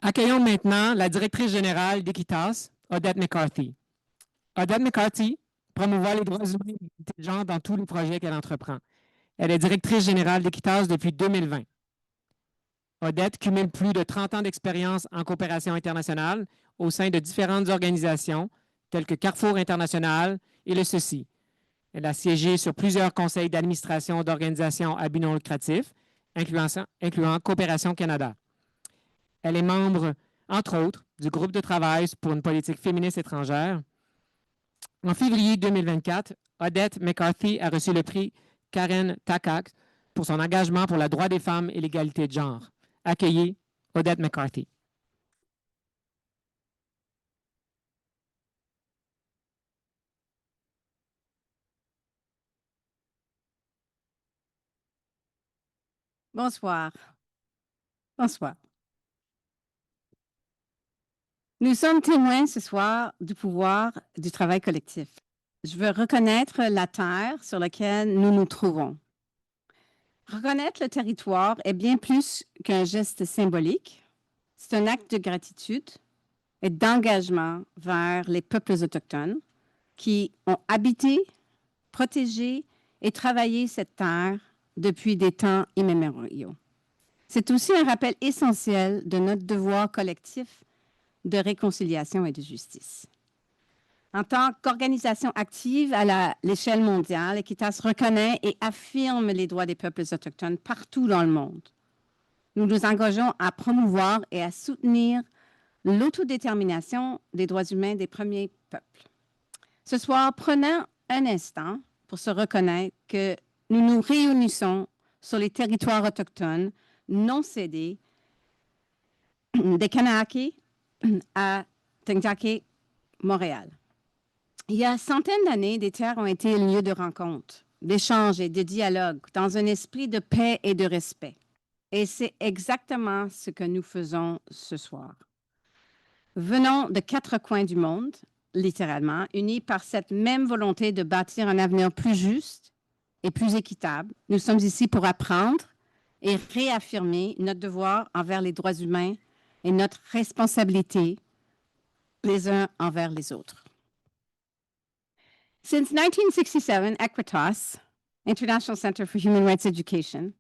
Accueillons maintenant la directrice générale d'Equitas, Odette McCarthy. Odette McCarthy promouvoit les droits humains et l'égalité de genre dans tous les projets qu'elle entreprend. Elle est directrice générale d'Equitas depuis 2020. Odette cumule plus de 30 ans d'expérience en coopération internationale au sein de différentes organisations telles que Carrefour International et le CECI. Elle a siégé sur plusieurs conseils d'administration d'organisations à but non lucratif, incluant Coopération Canada. Elle est membre, entre autres, du groupe de travail pour une politique féministe étrangère. En février 2024, Odette McCarthy a reçu le prix Karen Takak pour son engagement pour le droit des femmes et l'égalité de genre. Accueillez Odette McCarthy. Bonsoir. Bonsoir. Nous sommes témoins ce soir du pouvoir du travail collectif. Je veux reconnaître la terre sur laquelle nous nous trouvons. Reconnaître le territoire est bien plus qu'un geste symbolique. C'est un acte de gratitude et d'engagement vers les peuples autochtones qui ont habité, protégé et travaillé cette terre depuis des temps immémoriaux. C'est aussi un rappel essentiel de notre devoir collectif de réconciliation et de justice. En tant qu'organisation active à l'échelle mondiale, Equitas reconnaît et affirme les droits des peuples autochtones partout dans le monde. Nous nous engageons à promouvoir et à soutenir l'autodétermination des droits humains des premiers peuples. Ce soir, prenons un instant pour se reconnaître que nous nous réunissons sur les territoires autochtones non cédés des Kanáakés à Tintake, Montréal. Il y a centaines d'années, des terres ont été un lieu de rencontre, d'échange et de dialogue dans un esprit de paix et de respect. Et c'est exactement ce que nous faisons ce soir. Venons de 4 coins du monde, littéralement, unis par cette même volonté de bâtir un avenir plus juste et plus équitable. Nous sommes ici pour apprendre et réaffirmer notre devoir envers les droits humains et notre responsabilité les uns envers les autres. Since 1967, Equitas, International Center for Human Rights Education,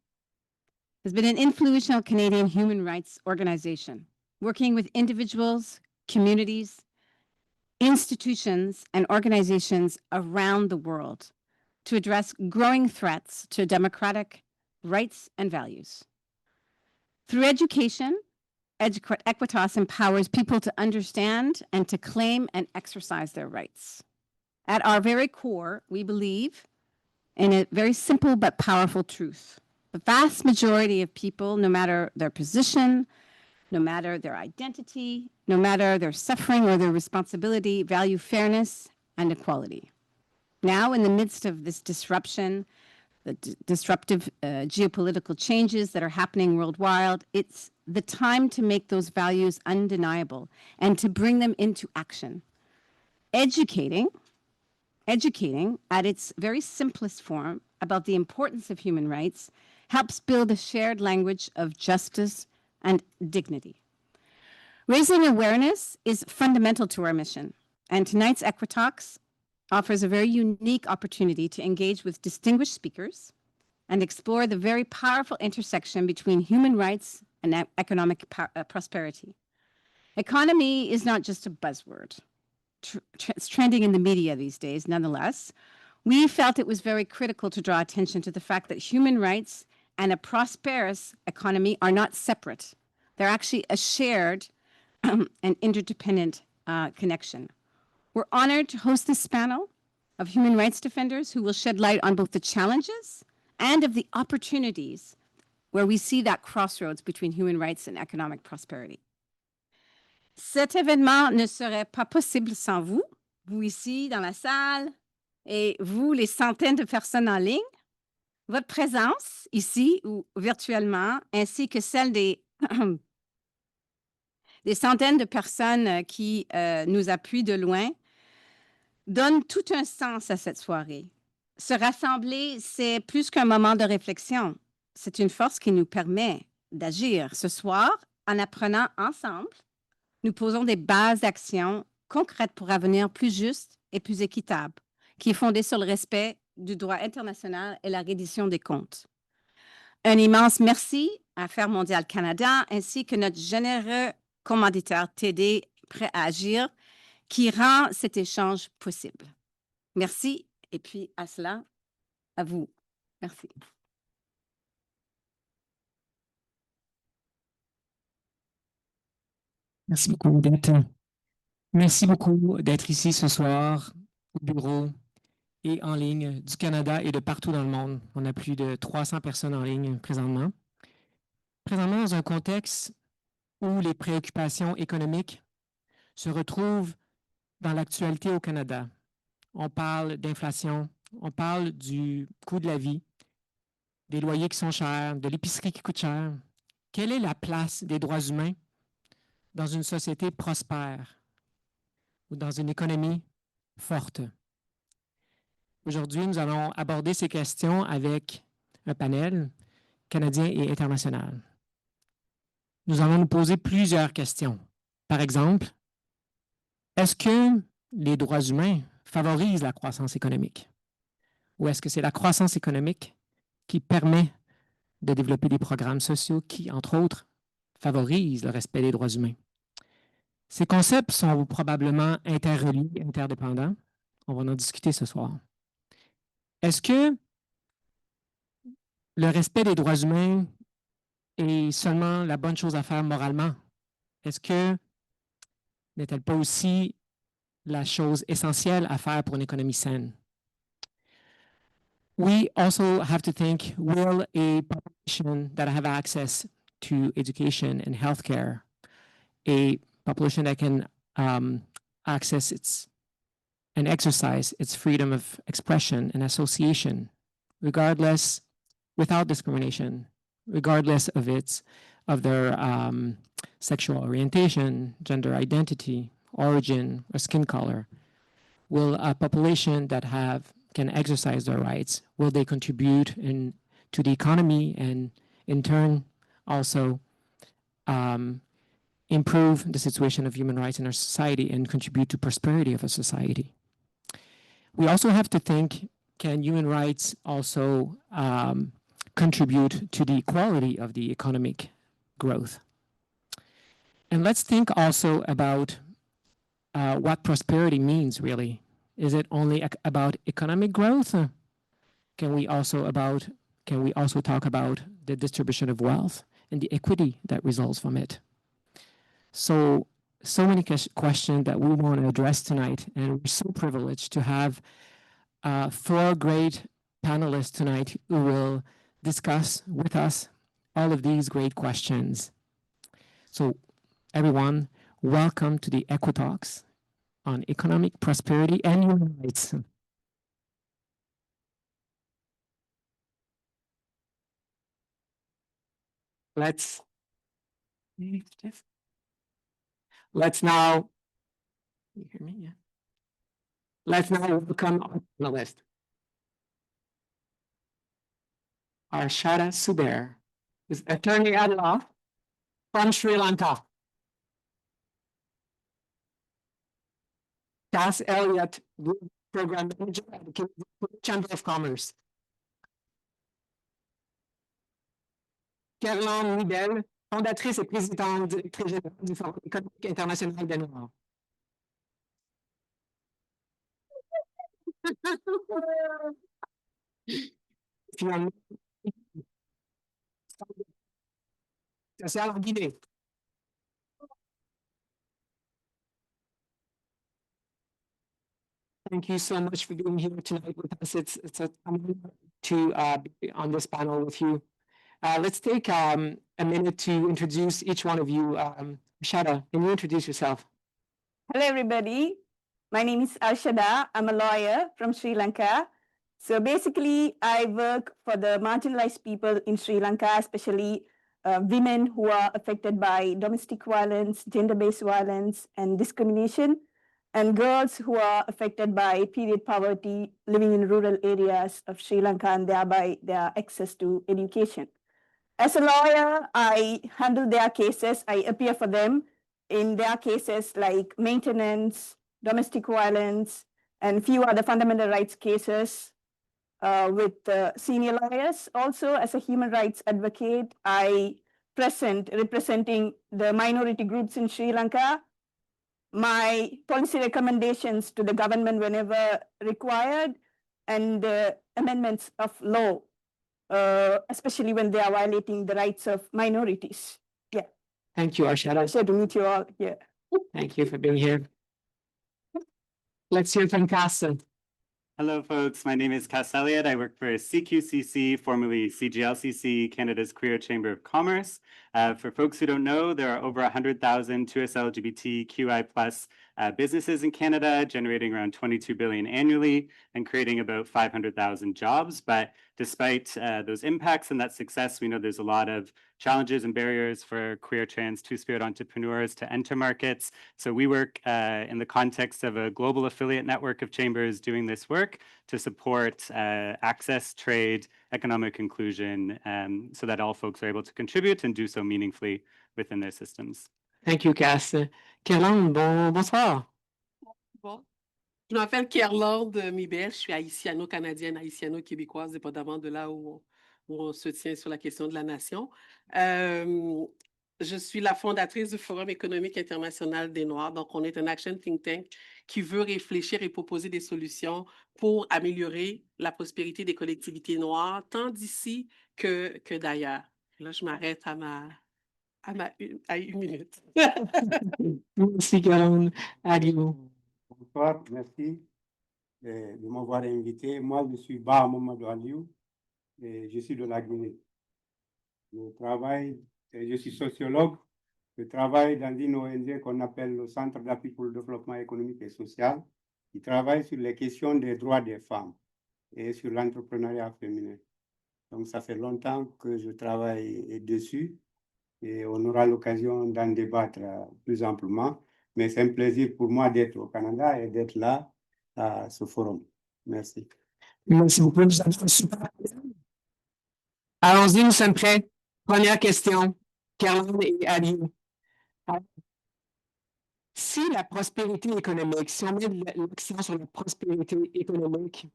has been an influential Canadian human rights organization, working with individuals, communities, institutions, and organizations around the world to address growing threats to democratic rights and values. Through education, Equitas empowers people to understand and to claim and exercise their rights. At our very core, we believe in a very simple but powerful truth. The vast majority of people, no matter their position, no matter their identity, no matter their suffering or their responsibility, value fairness and equality. Now, in the midst of this disruption, the disruptive geopolitical changes that are happening worldwide, it's the time to make those values undeniable and to bring them into action. Educating at its very simplest form about the importance of human rights helps build a shared language of justice and dignity. Raising awareness is fundamental to our mission, and tonight's Equitalks offers a very unique opportunity to engage with distinguished speakers and explore the very powerful intersection between human rights and economic prosperity. Economy is not just a buzzword. It's trending in the media these days, nonetheless. We felt it was very critical to draw attention to the fact that human rights and a prosperous economy are not separate. They're actually a shared and interdependent connection. We're honored to host this panel of human rights defenders who will shed light on both the challenges and of the opportunities where we see that crossroads between human rights and economic prosperity. Cet événement ne serait pas possible sans vous, vous ici dans la salle et vous, les centaines de personnes en ligne. Votre présence ici ou virtuellement, ainsi que celle des centaines de personnes qui nous appuient de loin, donne tout un sens à cette soirée. Se rassembler, c'est plus qu'un moment de réflexion. C'est une force qui nous permet d'agir. Ce soir, En apprenant ensemble, nous posons des bases d'action concrètes pour un avenir plus juste et plus équitable, qui est fondé sur le respect du droit international et la reddition des comptes. Un immense merci à Affaires mondiales Canada ainsi que notre généreux commanditaire TD Prêt à agir qui rend cet échange possible. Merci et puis à cela, à vous. Merci. Merci beaucoup d'être. Merci beaucoup d'être ici ce soir au bureau et en ligne du Canada et de partout dans le monde. On a plus de 300 personnes en ligne présentement. Présentement, dans un contexte où les préoccupations économiques se retrouvent dans l'actualité au Canada. On parle d'inflation, on parle du coût de la vie, des loyers qui sont chers, de l'épicerie qui coûte cher. Quelle est la place des droits humains dans une société prospère ou dans une économie forte? Aujourd'hui, nous allons aborder ces questions avec un panel canadien et international. Nous allons nous poser plusieurs questions. Par exemple, est-ce que les droits humains favorisent la croissance économique? Ou est-ce que c'est la croissance économique qui permet de développer des programmes sociaux qui, entre autres, favorisent le respect des droits humains? Ces concepts sont probablement interreliés, interdépendants. On va en discuter ce soir. Est-ce que le respect des droits humains est seulement la bonne chose à faire moralement? Est-ce que n'est-elle pas aussi la chose essentielle à faire pour une économie saine? We also have to think, will a population that have access to education and healthcare, a population that can access its and exercise its freedom of expression and association, regardless, without discrimination, regardless of their sexual orientation, gender identity, origin, or skin color? Will a population that can exercise their rights, will they contribute to the economy and in turn also improve the situation of human rights in our society and contribute to prosperity of a society? We also have to think, can human rights also contribute to the quality of the economic growth? And let's think also about what prosperity means, really. Is it only about economic growth? Can we also talk about the distribution of wealth and the equity that results from it? So many questions that we want to address tonight, and we're so privileged to have 4 great panelists tonight who will discuss with us all of these great questions. So everyone, welcome to the EquiTalks on economic prosperity and human rights. Let's now, can you hear me? Yeah. Let's now welcome our panelist, Arshada Subair, who's attorney at law from Sri Lanka. Cass Elliott, Program Manager at the Canadian Chamber of Commerce. Caroline Nidel, fondatrice et présidente directrice générale du Forum économique international des Noirs. Finalement, social en Guinée. Thank you so much for being here tonight with us. It's an honor to be on this panel with you. Let's take a minute to introduce each one of you. Arshada, can you introduce yourself? Hello, everybody. My name is Arshada. I'm a lawyer from Sri Lanka. So basically, I work for the marginalized people in Sri Lanka, especially women who are affected by domestic violence, gender-based violence, and discrimination, and girls who are affected by period poverty living in rural areas of Sri Lanka and thereby their access to education. As a lawyer, I handle their cases. I appear for them in their cases like maintenance, domestic violence, and few other fundamental rights cases with senior lawyers. Also, as a human rights advocate, I present representing the minority groups in Sri Lanka, my policy recommendations to the government whenever required, and amendments of law, especially when they are violating the rights of minorities. Yeah, Thank you, Arshada. pleasure to meet you all here. Thank you for being here. Let's hear from Casa. Hello, folks. My name is Cass Elliott. I work for CQCC, formerly CGLCC, Canada's Queer Chamber of Commerce. For folks who don't know, there are over 100,000 2S LGBTQI+ businesses in Canada, generating around 22 billion annually and creating about 500,000 jobs. But despite those impacts and that success, we know there's a lot of challenges and barriers for queer, trans, two-spirit entrepreneurs to enter markets. So we work in the context of a global affiliate network of chambers doing this work to support access, trade, economic inclusion, so that all folks are able to contribute and do so meaningfully within their systems. Thank you, Cass. Kerlande, bonsoir. Bon. Je m'appelle Kerlande Mibel, je suis haïtiano-canadienne, haïtiano-québécoise, dépendamment de là où on se tient sur la question de la nation. Je suis la fondatrice du Forum économique international des Noirs. Donc, on est un action think tank qui veut réfléchir et proposer des solutions pour améliorer la prospérité des collectivités noires, tant d'ici que d'ailleurs. Là, je m'arrête à une minute. Merci, Kerlande. Aliou. Bonsoir, merci de m'avoir invité. Moi, je suis Ba Mamadou Aliou et je suis de la Guinée. Je suis sociologue. Je travaille dans une ONG qu'on appelle le Centre d'appui pour le développement économique et social, qui travaille sur les questions des droits des femmes et sur l'entrepreneuriat féminin. Donc, ça fait longtemps que je travaille dessus et on aura l'occasion d'en débattre plus amplement. Mais c'est un plaisir pour moi d'être au Canada et d'être là à ce forum. Merci. Merci beaucoup. Allons-y, nous sommes prêts. Première question, Kerlande et Aliou. Si la prospérité économique, si on met l'accent sur la prospérité économique,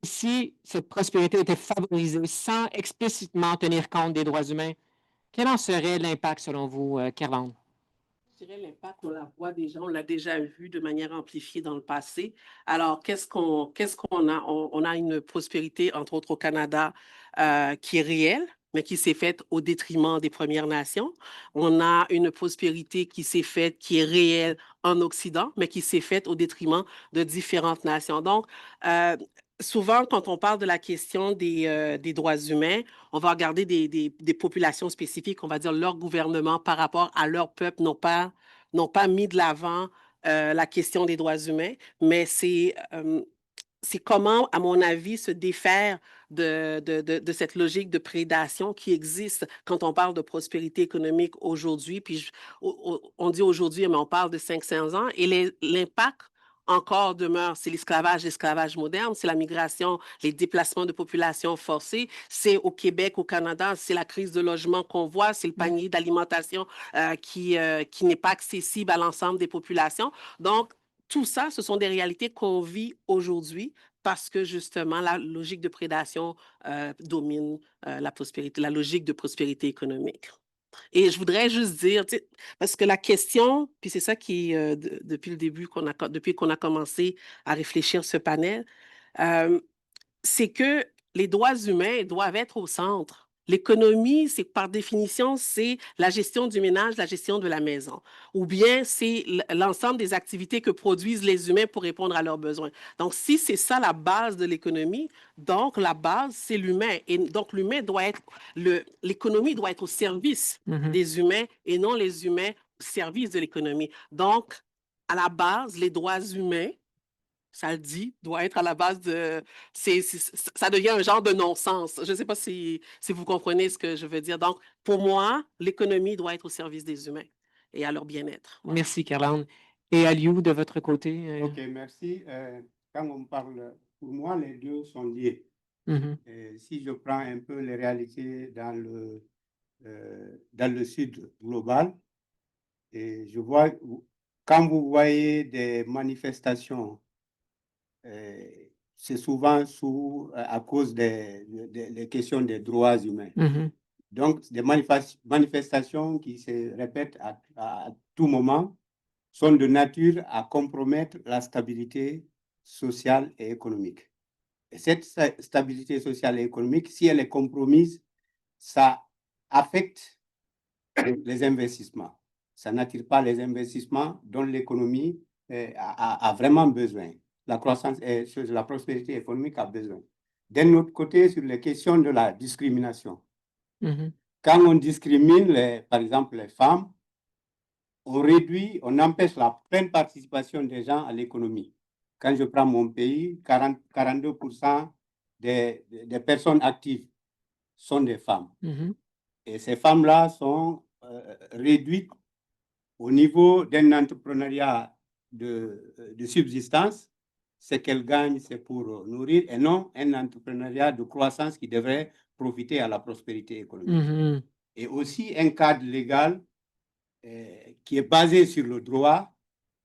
si cette prospérité était favorisée sans explicitement tenir compte des droits humains, quel en serait l'impact selon vous, Kerlande? Je dirais l'impact, on la voit déjà, on l'a déjà vu de manière amplifiée dans le passé. Alors, qu'est-ce qu'on a? On a une prospérité, entre autres au Canada, qui est réelle, mais qui s'est faite au détriment des Premières Nations. On a une prospérité qui s'est faite, qui est réelle en Occident, mais qui s'est faite au détriment de différentes nations. Donc, souvent, quand on parle de la question des droits humains, on va regarder des populations spécifiques, on va dire leur gouvernement par rapport à leur peuple n'ont pas mis de l'avant la question des droits humains, mais c'est comment, à mon avis, se défaire de cette logique de prédation qui existe quand on parle de prospérité économique aujourd'hui. Puis on dit aujourd'hui, mais on parle de 500 ans, et l'impact encore demeure. C'est l'esclavage moderne, c'est la migration, les déplacements de population forcés, c'est au Québec, au Canada, c'est la crise de logement qu'on voit, c'est le panier d'alimentation qui n'est pas accessible à l'ensemble des populations. Donc, tout ça, ce sont des réalités qu'on vit aujourd'hui parce que justement, la logique de prédation domine la prospérité, la logique de prospérité économique. Et je voudrais juste dire, parce que la question, puis c'est ça qui, depuis le début, depuis qu'on a commencé à réfléchir ce panel, c'est que les droits humains doivent être au centre. L'économie, c'est par définition, c'est la gestion du ménage, la gestion de la maison. Ou bien c'est l'ensemble des activités que produisent les humains pour répondre à leurs besoins. Donc, si c'est ça la base de l'économie, donc la base, c'est l'humain. Et donc, l'économie doit être au service des humains et non les humains au service de l'économie. Donc, à la base, les droits humains, ça le dit, doit être à la base de... ça devient un genre de non-sens. Je ne sais pas si vous comprenez ce que je veux dire. Donc, pour moi, l'économie doit être au service des humains et à leur bien-être. Voilà. Merci, Kerlande. Et Aliou, de votre côté? OK, merci. Quand on parle, pour moi, les deux sont liés. Si je prends un peu les réalités dans le dans le sud global. Et je vois, quand vous voyez des manifestations, c'est souvent à cause des questions des droits humains. Mhm. Donc, des manifestations qui se répètent à tout moment sont de nature à compromettre la stabilité sociale et économique. Et cette stabilité sociale et économique, si elle est compromise, ça affecte les investissements. Ça n'attire pas les investissements dont l'économie a vraiment besoin. La croissance et la prospérité économique a besoin. D'un autre côté, sur les questions de la discrimination, Mhm. quand on discrimine, par exemple, les femmes, on empêche la pleine participation des gens à l'économie. Quand je prends mon pays, 42% des personnes actives sont des femmes. Mhm. Et ces femmes-là sont réduites au niveau d'un entrepreneuriat de subsistance. Ce qu'elles gagnent, c'est pour nourrir et non un entrepreneuriat de croissance qui devrait profiter à la prospérité économique. Mhm. Et aussi un cadre légal qui est basé sur le droit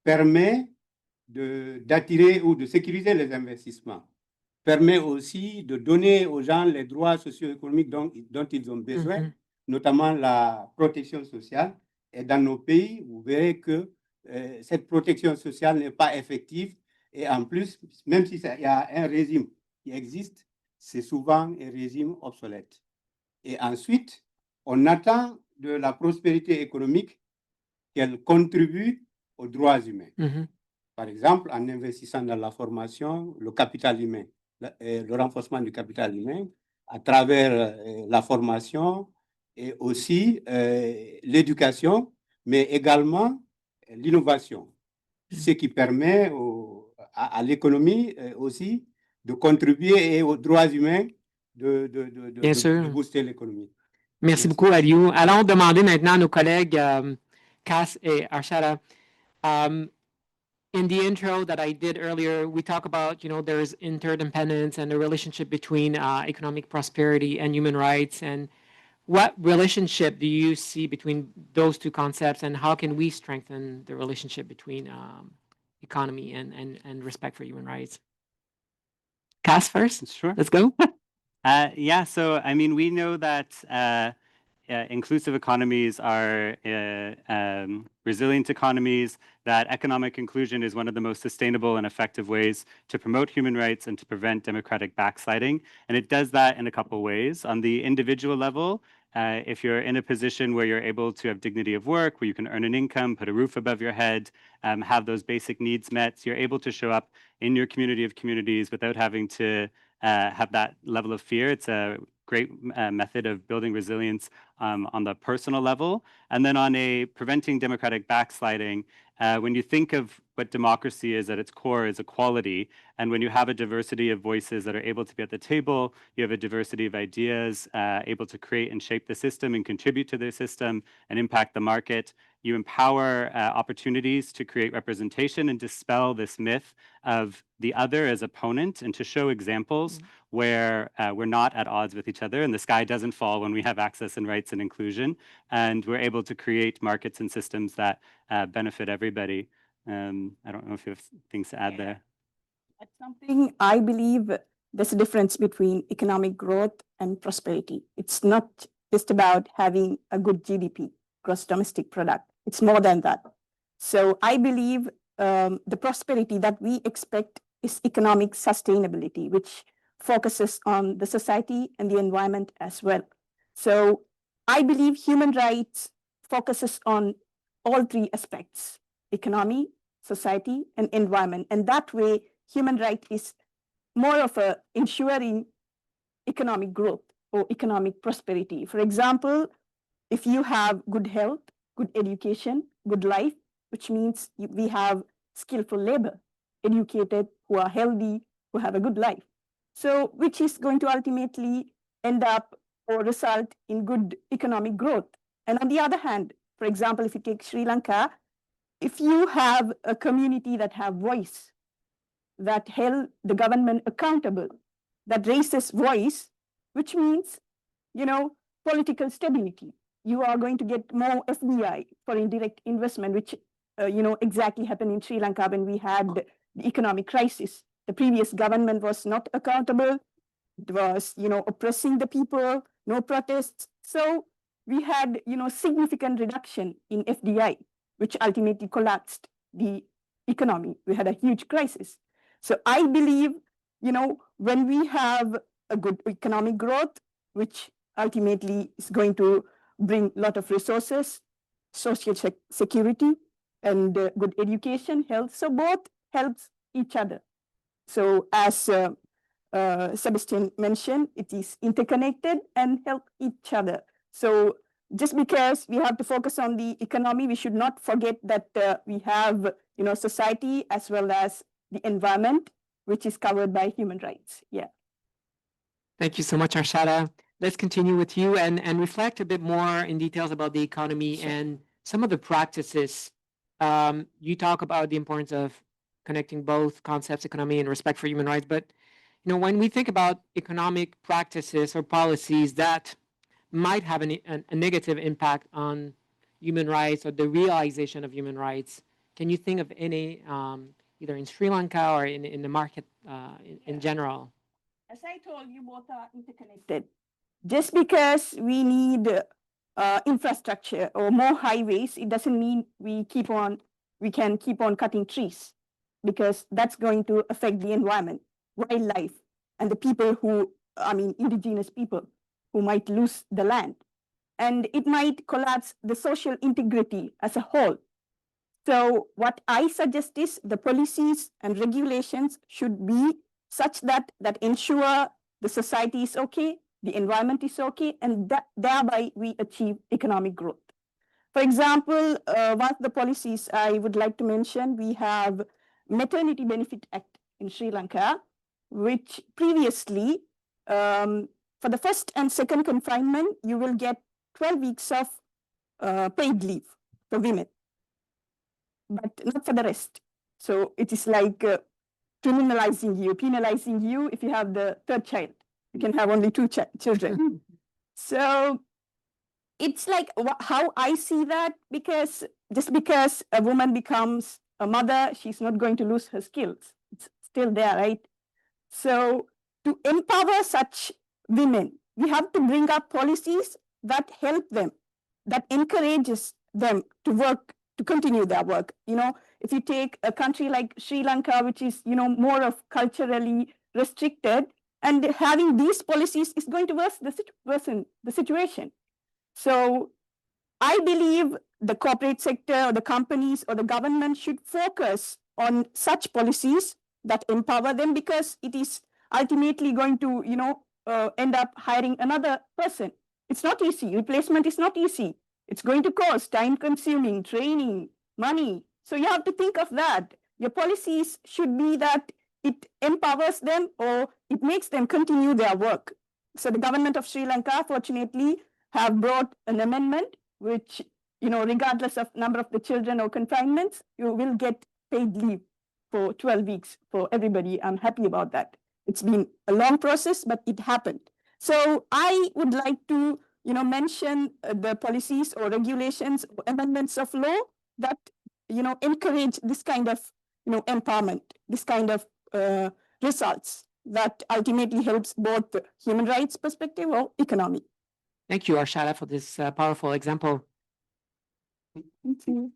permet d'attirer ou de sécuriser les investissements, permet aussi de donner aux gens les droits socio-économiques dont ils ont besoin, Mhm. notamment la protection sociale. Et dans nos pays, vous verrez que cette protection sociale n'est pas effective. Et en plus, même s'il y a un régime qui existe, c'est souvent un régime obsolète. Et ensuite, on attend de la prospérité économique qu'elle contribue aux droits humains. Mhm. Par exemple, en investissant dans la formation, le capital humain, le renforcement du capital humain, à travers la formation et aussi l'éducation, mais également l'innovation, ce qui permet à l'économie aussi de contribuer et aux droits humains Bien sûr. de booster l'économie. Merci Merci. beaucoup, Aliou. Allons demander maintenant à nos collègues Cass et Arshada. In the intro that I did earlier, we talk about, there's interdependence and the relationship between economic prosperity and human rights. And what relationship do you see between those two concepts, and how can we strengthen the relationship between economy and respect for human rights? Cass first? Sure. Let's go. Yeah, so I mean, we know that inclusive economies are resilient economies, that economic inclusion is one of the most sustainable and effective ways to promote human rights and to prevent democratic backsliding. And it does that in a couple ways. On the individual level, if you're in a position where you're able to have dignity of work, where you can earn an income, put a roof above your head, have those basic needs met, you're able to show up in your community of communities without having to have that level of fear. It's a great method of building resilience on the personal level. And then on a preventing democratic backsliding, when you think of what democracy is at its core is equality, and when you have a diversity of voices that are able to be at the table, you have a diversity of ideas able to create and shape the system and contribute to the system and impact the market, you empower opportunities to create representation and dispel this myth of the other as opponent, and to show examples where we're not at odds with each other and the sky doesn't fall when we have access and rights and inclusion, and we're able to create markets and systems that benefit everybody. I don't know if you have things to add there. That's something I believe there's a difference between economic growth and prosperity. It's not just about having a good GDP, gross domestic product. It's more than that. So I believe the prosperity that we expect is economic sustainability, which focuses on the society and the environment as well. So I believe human rights focuses on all three aspects: economy, society, and environment. And that way, human right is more of a ensuring economic growth or economic prosperity. For example, if you have good health, good education, good life, which means we have skillful labor, educated, who are healthy, who have a good life. So which is going to ultimately end up or result in good economic growth. And on the other hand, for example, if you take Sri Lanka, if you have a community that have voice, that held the government accountable, that raises voice, which means, political stability. you are going to get more FDI, foreign direct investment, which exactly happened in Sri Lanka when we had the economic crisis. The previous government was not accountable. It was, oppressing the people, no protests. So we had, significant reduction in FDI, which ultimately collapsed the economy. We had a huge crisis. So I believe, when we have a good economic growth, which ultimately is going to bring a lot of resources, social security, and good education, health. So both helps each other. So as Sebastian mentioned, it is interconnected and help each other. So just because we have to focus on the economy, we should not forget that we have, society as well as the environment, which is covered by human rights. Yeah. Thank you so much, Arshada. Let's continue with you and reflect a bit more in details about the economy Sure. and some of the practices. You talk about the importance of connecting both concepts, economy and respect for human rights. But when we think about economic practices or policies that might have a negative impact on human rights or the realization of human rights, can you think of any, either in Sri Lanka or in the market in general? As I told you, both are interconnected. Just because we need infrastructure or more highways, it doesn't mean we can keep on cutting trees, because that's going to affect the environment, wildlife, and the people indigenous people who might lose the land. And it might collapse the social integrity as a whole. So what I suggest is the policies and regulations should be such that ensure the society is okay, the environment is okay, and thereby we achieve economic growth. For example, one of the policies I would like to mention, we have Maternity Benefit Act in Sri Lanka, which previously, for the first and second confinement, you will get 12 weeks of paid leave for women, but not for the rest. So it is like penalizing you if you have the third child. You can have only two children. So it's like how I see that, because just because a woman becomes a mother, she's not going to lose her skills. It's still there, right? So to empower such women, we have to bring up policies that help them, that encourages them to work, to continue their work. If you take a country like Sri Lanka, which is, more of culturally restricted, and having these policies is going to worsen the situation. So I believe the corporate sector or the companies or the government should focus on such policies that empower them, because it is ultimately going to, end up hiring another person. It's not easy. Replacement is not easy. It's going to cost time-consuming, training, money. So you have to think of that. Your policies should be that it empowers them or it makes them continue their work. So the government of Sri Lanka, fortunately, have brought an amendment which, regardless of number of the children or confinements, you will get paid leave for 12 weeks for everybody. I'm happy about that. It's been a long process, but it happened. So I would like to, mention the policies or regulations or amendments of law that, encourage this kind of, empowerment, this kind of results that ultimately helps both the human rights perspective or economy. Thank you, Arshada, for this powerful example. Thank you.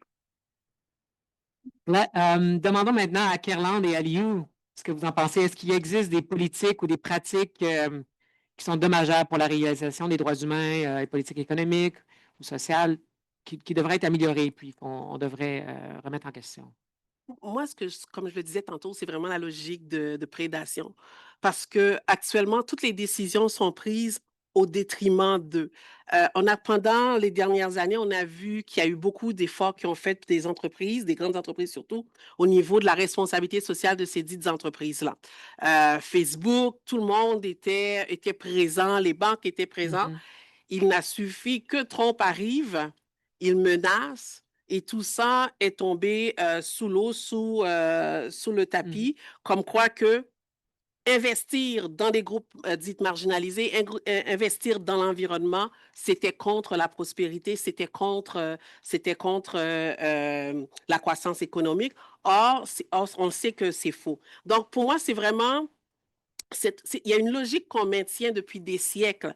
Demandons maintenant à Kerland et à Liu ce que vous en pensez. Est-ce qu'il existe des politiques ou des pratiques qui sont dommageables pour la réalisation des droits humains, les politiques économiques ou sociales, qui devraient être améliorées, puis qu'on devrait remettre en question? Moi, comme je le disais tantôt, c'est vraiment la logique de prédation. Parce que actuellement, toutes les décisions sont prises au détriment d'eux. Pendant les dernières années, on a vu qu'il y a eu beaucoup d'efforts qui ont fait des entreprises, des grandes entreprises surtout, au niveau de la responsabilité sociale de ces dites entreprises-là. Facebook, tout le monde était présent, les banques étaient présents. Il n'a suffi que Trump arrive, il menace, et tout ça est tombé sous l'eau, sous le tapis, comme quoi que investir dans des groupes dits marginalisés, investir dans l'environnement, c'était contre la prospérité, c'était contre la croissance économique. Or, on sait que c'est faux. Donc, pour moi, c'est vraiment, il y a une logique qu'on maintient depuis des siècles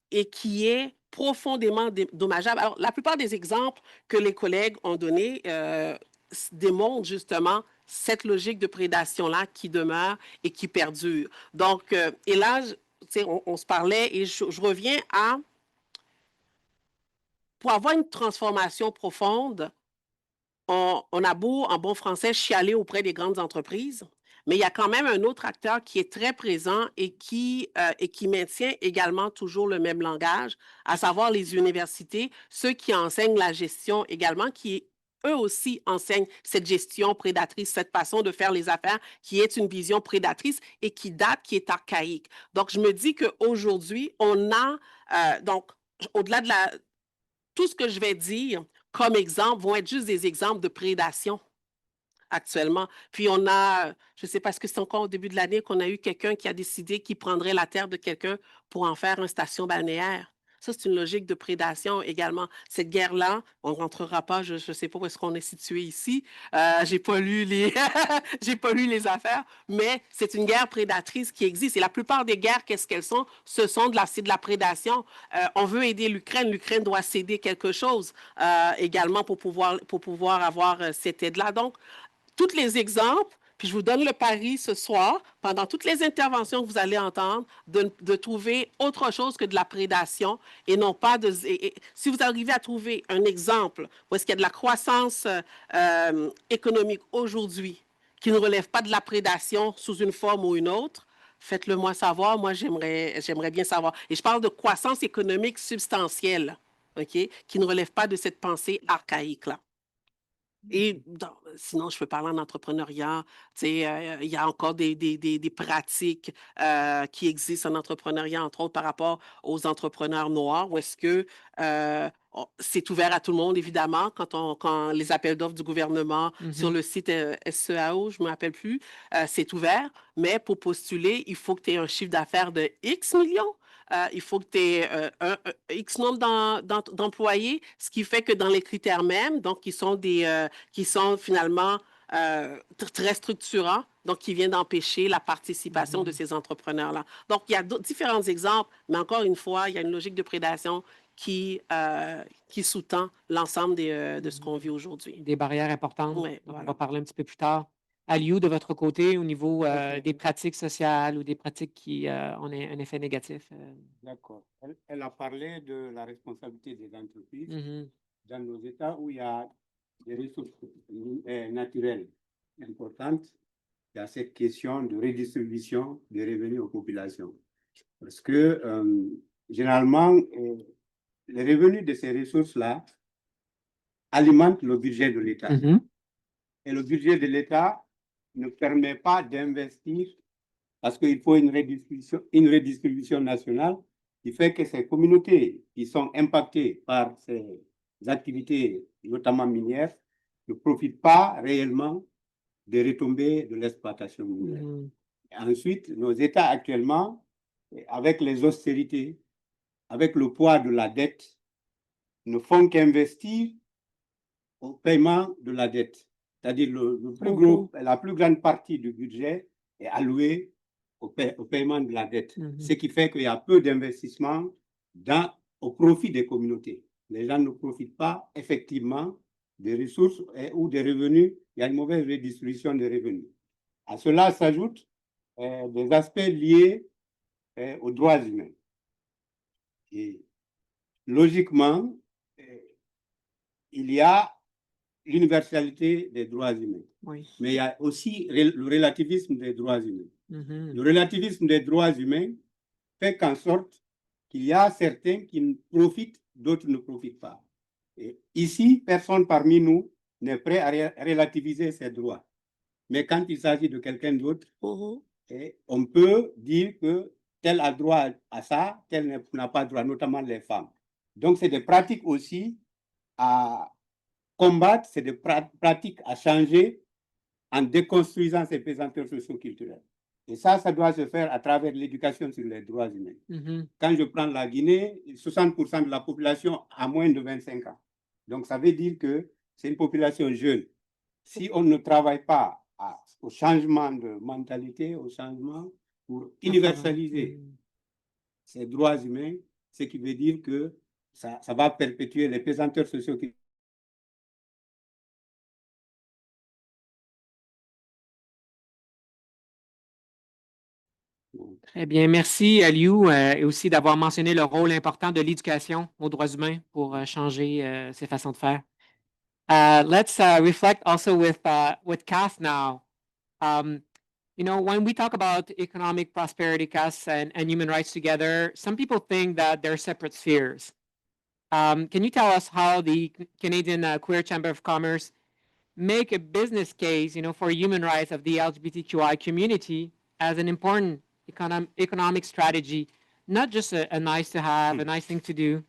et qui est profondément dommageable. Alors, la plupart des exemples que les collègues ont donnés démontrent justement cette logique de prédation-là qui demeure et qui perdure. Donc, et là, on se parlait et je reviens à, pour avoir une transformation profonde, on a beau, en bon français, chialer auprès des grandes entreprises, mais il y a quand même un autre acteur qui est très présent et qui maintient également toujours le même langage, à savoir les universités, ceux qui enseignent la gestion également, qui eux aussi enseignent cette gestion prédatrice, cette façon de faire les affaires qui est une vision prédatrice et qui date, qui est archaïque. Donc, je me dis qu'aujourd'hui, on a, donc, au-delà de tout ce que je vais dire comme exemple vont être juste des exemples de prédation actuellement. Puis on a, je ne sais pas, est-ce que c'est encore au début de l'année qu'on a eu quelqu'un qui a décidé qu'il prendrait la terre de quelqu'un pour en faire une station balnéaire. Ça, c'est une logique de prédation également. Cette guerre-là, on ne rentrera pas, je ne sais pas où est-ce qu'on est situé ici. J'ai pas lu j'ai pas lu les affaires, mais c'est une guerre prédatrice qui existe. Et la plupart des guerres, qu'est-ce qu'elles sont? C'est de la prédation. On veut aider l'Ukraine. L'Ukraine doit céder quelque chose également pour pouvoir avoir cette aide-là. Donc, tous les exemples, puis je vous donne le pari ce soir, pendant toutes les interventions que vous allez entendre, de trouver autre chose que de la prédation et non pas de... si vous arrivez à trouver un exemple où est-ce qu'il y a de la croissance économique aujourd'hui qui ne relève pas de la prédation sous une forme ou une autre, faites-le moi savoir. Moi, j'aimerais bien savoir. Et je parle de croissance économique substantielle, OK, qui ne relève pas de cette pensée archaïque-là. Et sinon, je peux parler en entrepreneuriat. Il y a encore des pratiques qui existent en entrepreneuriat, entre autres par rapport aux entrepreneurs noirs, où est-ce que c'est ouvert à tout le monde, évidemment, quand les appels d'offres du gouvernement sur le site SEAO, je ne me rappelle plus, c'est ouvert. Mais pour postuler, il faut que tu aies un chiffre d'affaires de X millions. Il faut que tu aies un X nombre d'employés, ce qui fait que dans les critères mêmes, donc qui sont finalement très structurants, donc qui viennent d'empêcher la participation de ces entrepreneurs-là. Donc, il y a différents exemples, mais encore une fois, il y a une logique de prédation qui sous-tend l'ensemble de ce qu'on vit aujourd'hui. Des barrières importantes. Ouais, dont voilà. On va parler un petit peu plus tard. Aliou, de votre côté, au niveau des pratiques sociales ou des pratiques qui ont un effet négatif? D'accord. Elle a parlé de la responsabilité des entreprises Mhm. dans nos États où il y a des ressources naturelles importantes. Il y a cette question de redistribution des revenus aux populations. Parce que généralement, les revenus de ces ressources-là alimentent le budget de l'État. Mhm. Et le budget de l'État ne permet pas d'investir parce qu'il faut une redistribution nationale qui fait que ces communautés qui sont impactées par ces activités, notamment minières, ne profitent pas réellement des retombées de l'exploitation minière. Mhm. Ensuite, nos États actuellement, avec les austérités, avec le poids de la dette, ne font qu'investir au paiement de la dette. C'est-à-dire la plus grande partie du budget est allouée au paiement de la dette. Ce qui fait qu'il y a peu d'investissement au profit des communautés. Les gens ne profitent pas effectivement des ressources ou des revenus. Il y a une mauvaise redistribution des revenus. À cela s'ajoutent des aspects liés aux droits humains. Et logiquement, il y a l'universalité des droits humains. Oui. Mais il y a aussi le relativisme des droits humains. Mhm. Le relativisme des droits humains fait qu'en sorte qu'il y a certains qui profitent, d'autres ne profitent pas. Et ici, personne parmi nous n'est prêt à relativiser ces droits. Mais quand il s'agit de quelqu'un d'autre, on peut dire que tel a droit à ça, tel n'a pas droit, notamment les femmes. Donc, c'est des pratiques aussi à combattre, c'est des pratiques à changer en déconstruisant ces pesanteurs socio-culturels. Et ça doit se faire à travers l'éducation sur les droits humains. Quand je prends la Guinée, 60% de la population a moins de 25 ans. Donc, ça veut dire que c'est une population jeune. Si on ne travaille pas au changement de mentalité, au changement pour universaliser ces droits humains, ce qui veut dire que ça va perpétuer les pesanteurs sociaux qui Très bien. Merci, Aliou, et aussi d'avoir mentionné le rôle important de l'éducation aux droits humains pour changer ces façons de faire. Let's reflect also with Cass now. You know, when we talk about economic prosperity, Cass, and human rights together, some people think that they're separate spheres. Can you tell us how the Canadian Queer Chamber of Commerce make a business case, you know, for human rights of the LGBTQI community as an important economic strategy, not just a nice to have, a nice thing to do?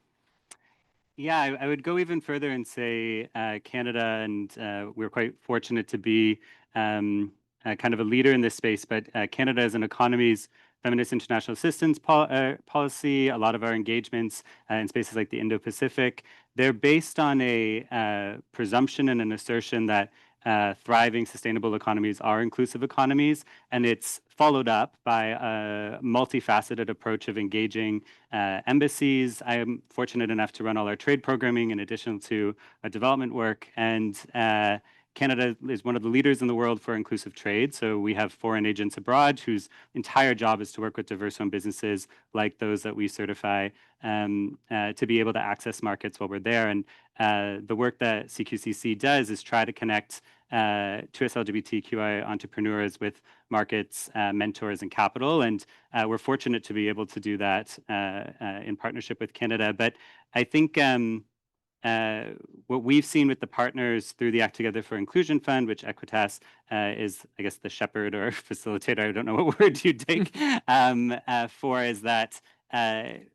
Yeah, I would go even further and say Canada, and we're quite fortunate to be kind of a leader in this space, but Canada as an economy's feminist international assistance policy, a lot of our engagements in spaces like the Indo-Pacific, they're based on a presumption and an assertion that thriving, sustainable economies are inclusive economies, and it's followed up by a multifaceted approach of engaging embassies. I am fortunate enough to run all our trade programming in addition to development work, and Canada is one of the leaders in the world for inclusive trade. So we have foreign agents abroad whose entire job is to work with diverse-owned businesses like those that we certify to be able to access markets while we're there. And the work that CQCC does is try to connect 2S LGBTQI entrepreneurs with markets, mentors, and capital. And we're fortunate to be able to do that in partnership with Canada. But I think what we've seen with the partners through the Act Together for Inclusion Fund, which Equitas is, I guess, the shepherd or facilitator, I don't know what word you take, for, is that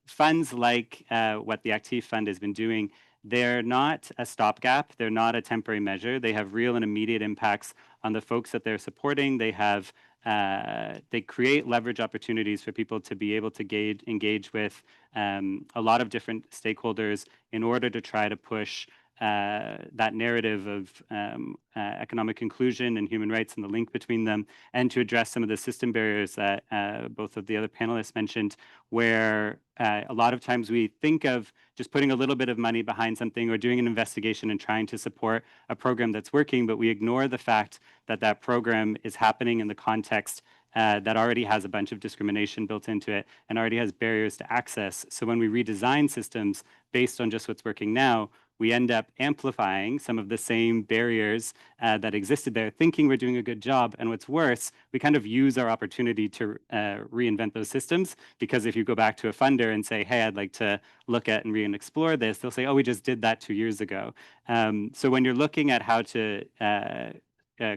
funds like what the Active Fund has been doing, they're not a stopgap. They're not a temporary measure. They have real and immediate impacts on the folks that they're supporting. They have they create leverage opportunities for people to be able to engage with a lot of different stakeholders in order to try to push that narrative of economic inclusion and human rights and the link between them, and to address some of the system barriers that both of the other panelists mentioned, where a lot of times we think of just putting a little bit of money behind something or doing an investigation and trying to support a program that's working, but we ignore the fact that that program is happening in the context that already has a bunch of discrimination built into it and already has barriers to access. So when we redesign systems based on just what's working now, we end up amplifying some of the same barriers that existed there, thinking we're doing a good job. And what's worse, we kind of use our opportunity to reinvent those systems, because if you go back to a funder and say, hey, I'd like to look at and explore this, they'll say, oh, we just did that 2 years ago. So when you're looking at how to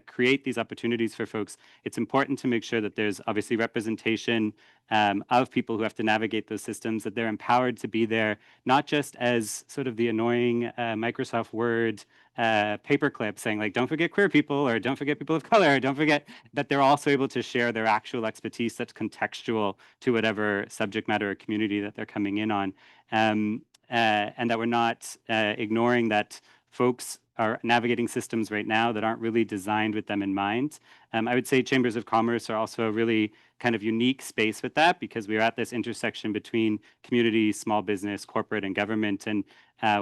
create these opportunities for folks, it's important to make sure that there's obviously representation of people who have to navigate those systems, that they're empowered to be there, not just as sort of the annoying Microsoft Word paperclip saying, like, don't forget queer people, or don't forget people of color, or don't forget, that they're also able to share their actual expertise that's contextual to whatever subject matter or community that they're coming in on. And that we're not ignoring that folks are navigating systems right now that aren't really designed with them in mind. I would say chambers of commerce are also a really kind of unique space with that, because we're at this intersection between community, small business, corporate, and government. And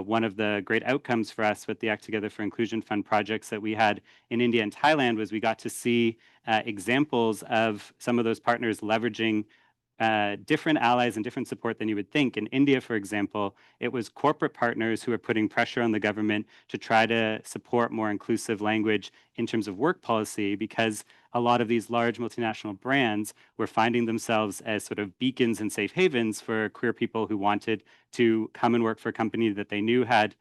one of the great outcomes for us with the Act Together for Inclusion Fund projects that we had in India and Thailand was we got to see examples of some of those partners leveraging different allies and different support than you would think. In India, for example, it was corporate partners who were putting pressure on the government to try to support more inclusive language in terms of work policy, because a lot of these large multinational brands were finding themselves as sort of beacons and safe havens for queer people who wanted to come and work for a company that they knew had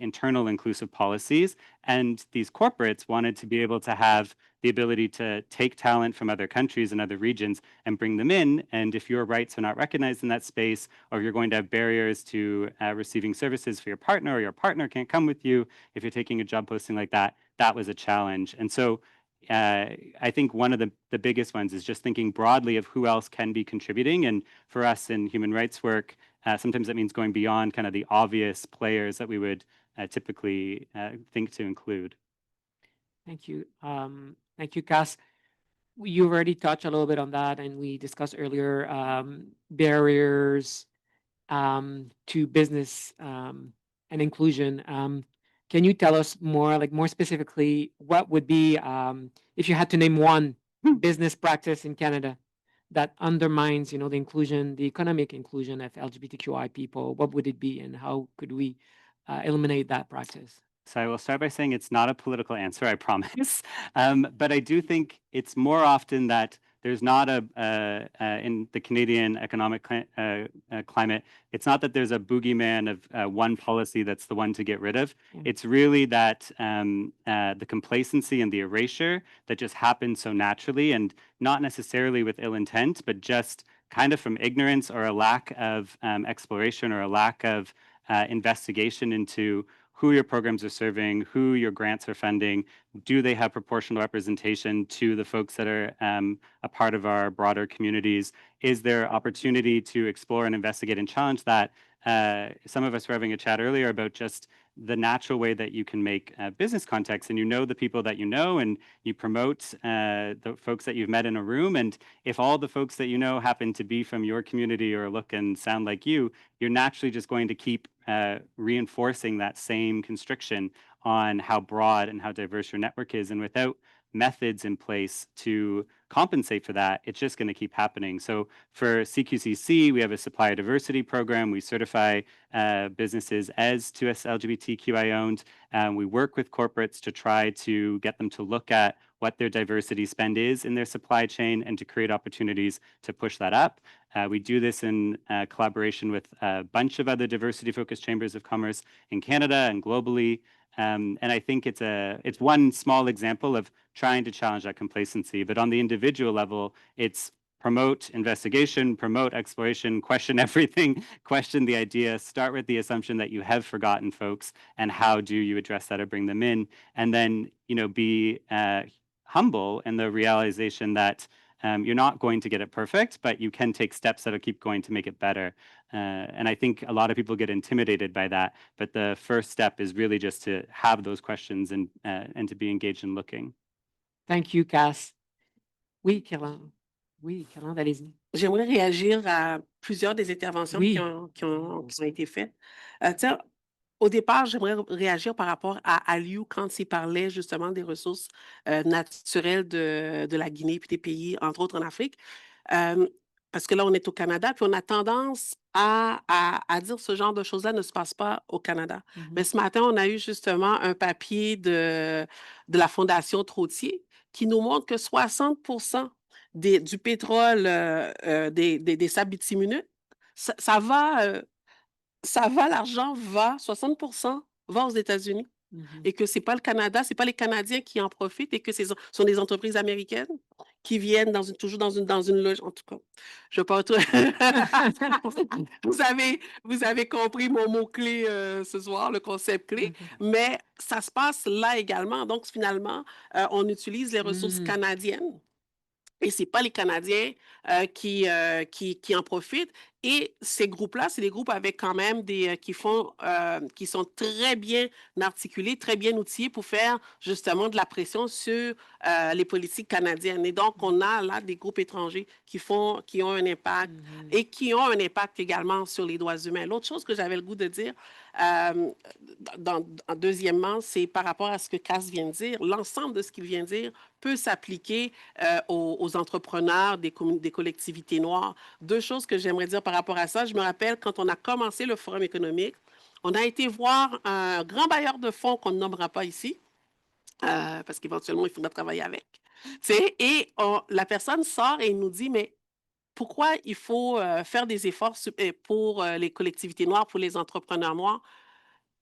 internal inclusive policies. And these corporates wanted to be able to have the ability to take talent from other countries and other regions and bring them in. And if your rights are not recognized in that space, or you're going to have barriers to receiving services for your partner, or your partner can't come with you if you're taking a job posting like that, that was a challenge. And so I think one of the biggest ones is just thinking broadly of who else can be contributing. And for us in human rights work, sometimes that means going beyond kind of the obvious players that we would typically think to include. Thank you. Thank you, Cass. You already touched a little bit on that, and we discussed earlier barriers to business and inclusion. Can you tell us more, like more specifically, what would be, if you had to name one business practice in Canada that undermines, the inclusion, the economic inclusion of LGBTQI people, what would it be, and how could we eliminate that practice? So I will start by saying it's not a political answer, I promise. But I do think it's more often that there's not in the Canadian economic climate, it's not that there's a boogeyman of one policy that's the one to get rid of. It's really that the complacency and the erasure that just happens so naturally, and not necessarily with ill intent, but just kind of from ignorance or a lack of exploration or a lack of investigation into who your programs are serving, who your grants are funding, do they have proportional representation to the folks that are a part of our broader communities? Is there opportunity to explore and investigate and challenge that? Some of us were having a chat earlier about just the natural way that you can make business contacts, and you know the people that you know, and you promote the folks that you've met in a room. And if all the folks that you know happen to be from your community or look and sound like you're naturally just going to keep reinforcing that same constriction on how broad and how diverse your network is. And without methods in place to compensate for that, it's just going to keep happening. So for CQCC, we have a supplier diversity program. We certify businesses as 2S LGBTQI owned. We work with corporates to try to get them to look at what their diversity spend is in their supply chain and to create opportunities to push that up. We do this in collaboration with a bunch of other diversity-focused chambers of commerce in Canada and globally. And I think it's one small example of trying to challenge that complacency. But on the individual level, it's promote investigation, promote exploration, question everything, question the idea, start with the assumption that you have forgotten folks, and how do you address that or bring them in? And then, be humble in the realization that you're not going to get it perfect, but you can take steps that'll keep going to make it better. And I think a lot of people get intimidated by that, but the first step is really just to have those questions and to be engaged in looking. Thank you, Cass. Oui, Caroline. Oui, Caroline, allez-y. J'aimerais réagir à plusieurs des interventions Oui. qui ont été faites. Tiens, au départ, j'aimerais réagir par rapport à Aliou quand il parlait justement des ressources naturelles de la Guinée et des pays, entre autres en Afrique. Parce que là, on est au Canada, puis on a tendance à dire ce genre de choses-là ne se passe pas au Canada. Mais ce matin, on a eu justement un papier de la Fondation Trottier qui nous montre que 60% du pétrole des sables bitumineux, ça va, l'argent va, 60% va aux États-Unis. Et que ce n'est pas le Canada, ce n'est pas les Canadiens qui en profitent, et que ce sont des entreprises américaines qui viennent toujours dans une loge. En tout cas, je ne vais pas vous avez compris mon mot-clé ce soir, le concept clé, mais ça se passe là également. Donc, finalement, on utilise les ressources canadiennes. Et ce n'est pas les Canadiens qui en profitent. Et ces groupes-là, c'est des groupes avec quand même qui sont très bien articulés, très bien outillés pour faire justement de la pression sur les politiques canadiennes. Et donc, on a là des groupes étrangers qui ont un impact et qui ont un impact également sur les droits humains. L'autre chose que j'avais le goût de dire, deuxièmement, c'est par rapport à ce que Cass vient de dire. L'ensemble de ce qu'il vient de dire peut s'appliquer aux entrepreneurs des collectivités noires. Deux choses que j'aimerais dire par rapport à ça. Je me rappelle quand on a commencé le Forum économique, on a été voir un grand bailleur de fonds qu'on ne nommera pas ici, parce qu'éventuellement, il faudra travailler avec. Et la personne sort et nous dit, mais pourquoi il faut faire des efforts pour les collectivités noires, pour les entrepreneurs noirs?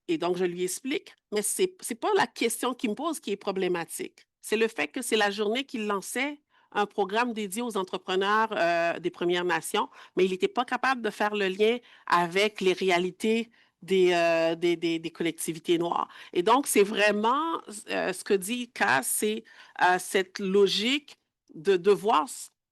Et donc, je lui explique, mais ce n'est pas la question qu'il me pose qui est problématique. C'est le fait que c'est la journée qu'il lançait un programme dédié aux entrepreneurs des Premières Nations, mais il n'était pas capable de faire le lien avec les réalités des collectivités noires. Et donc, c'est vraiment ce que dit Cass, c'est cette logique de devoir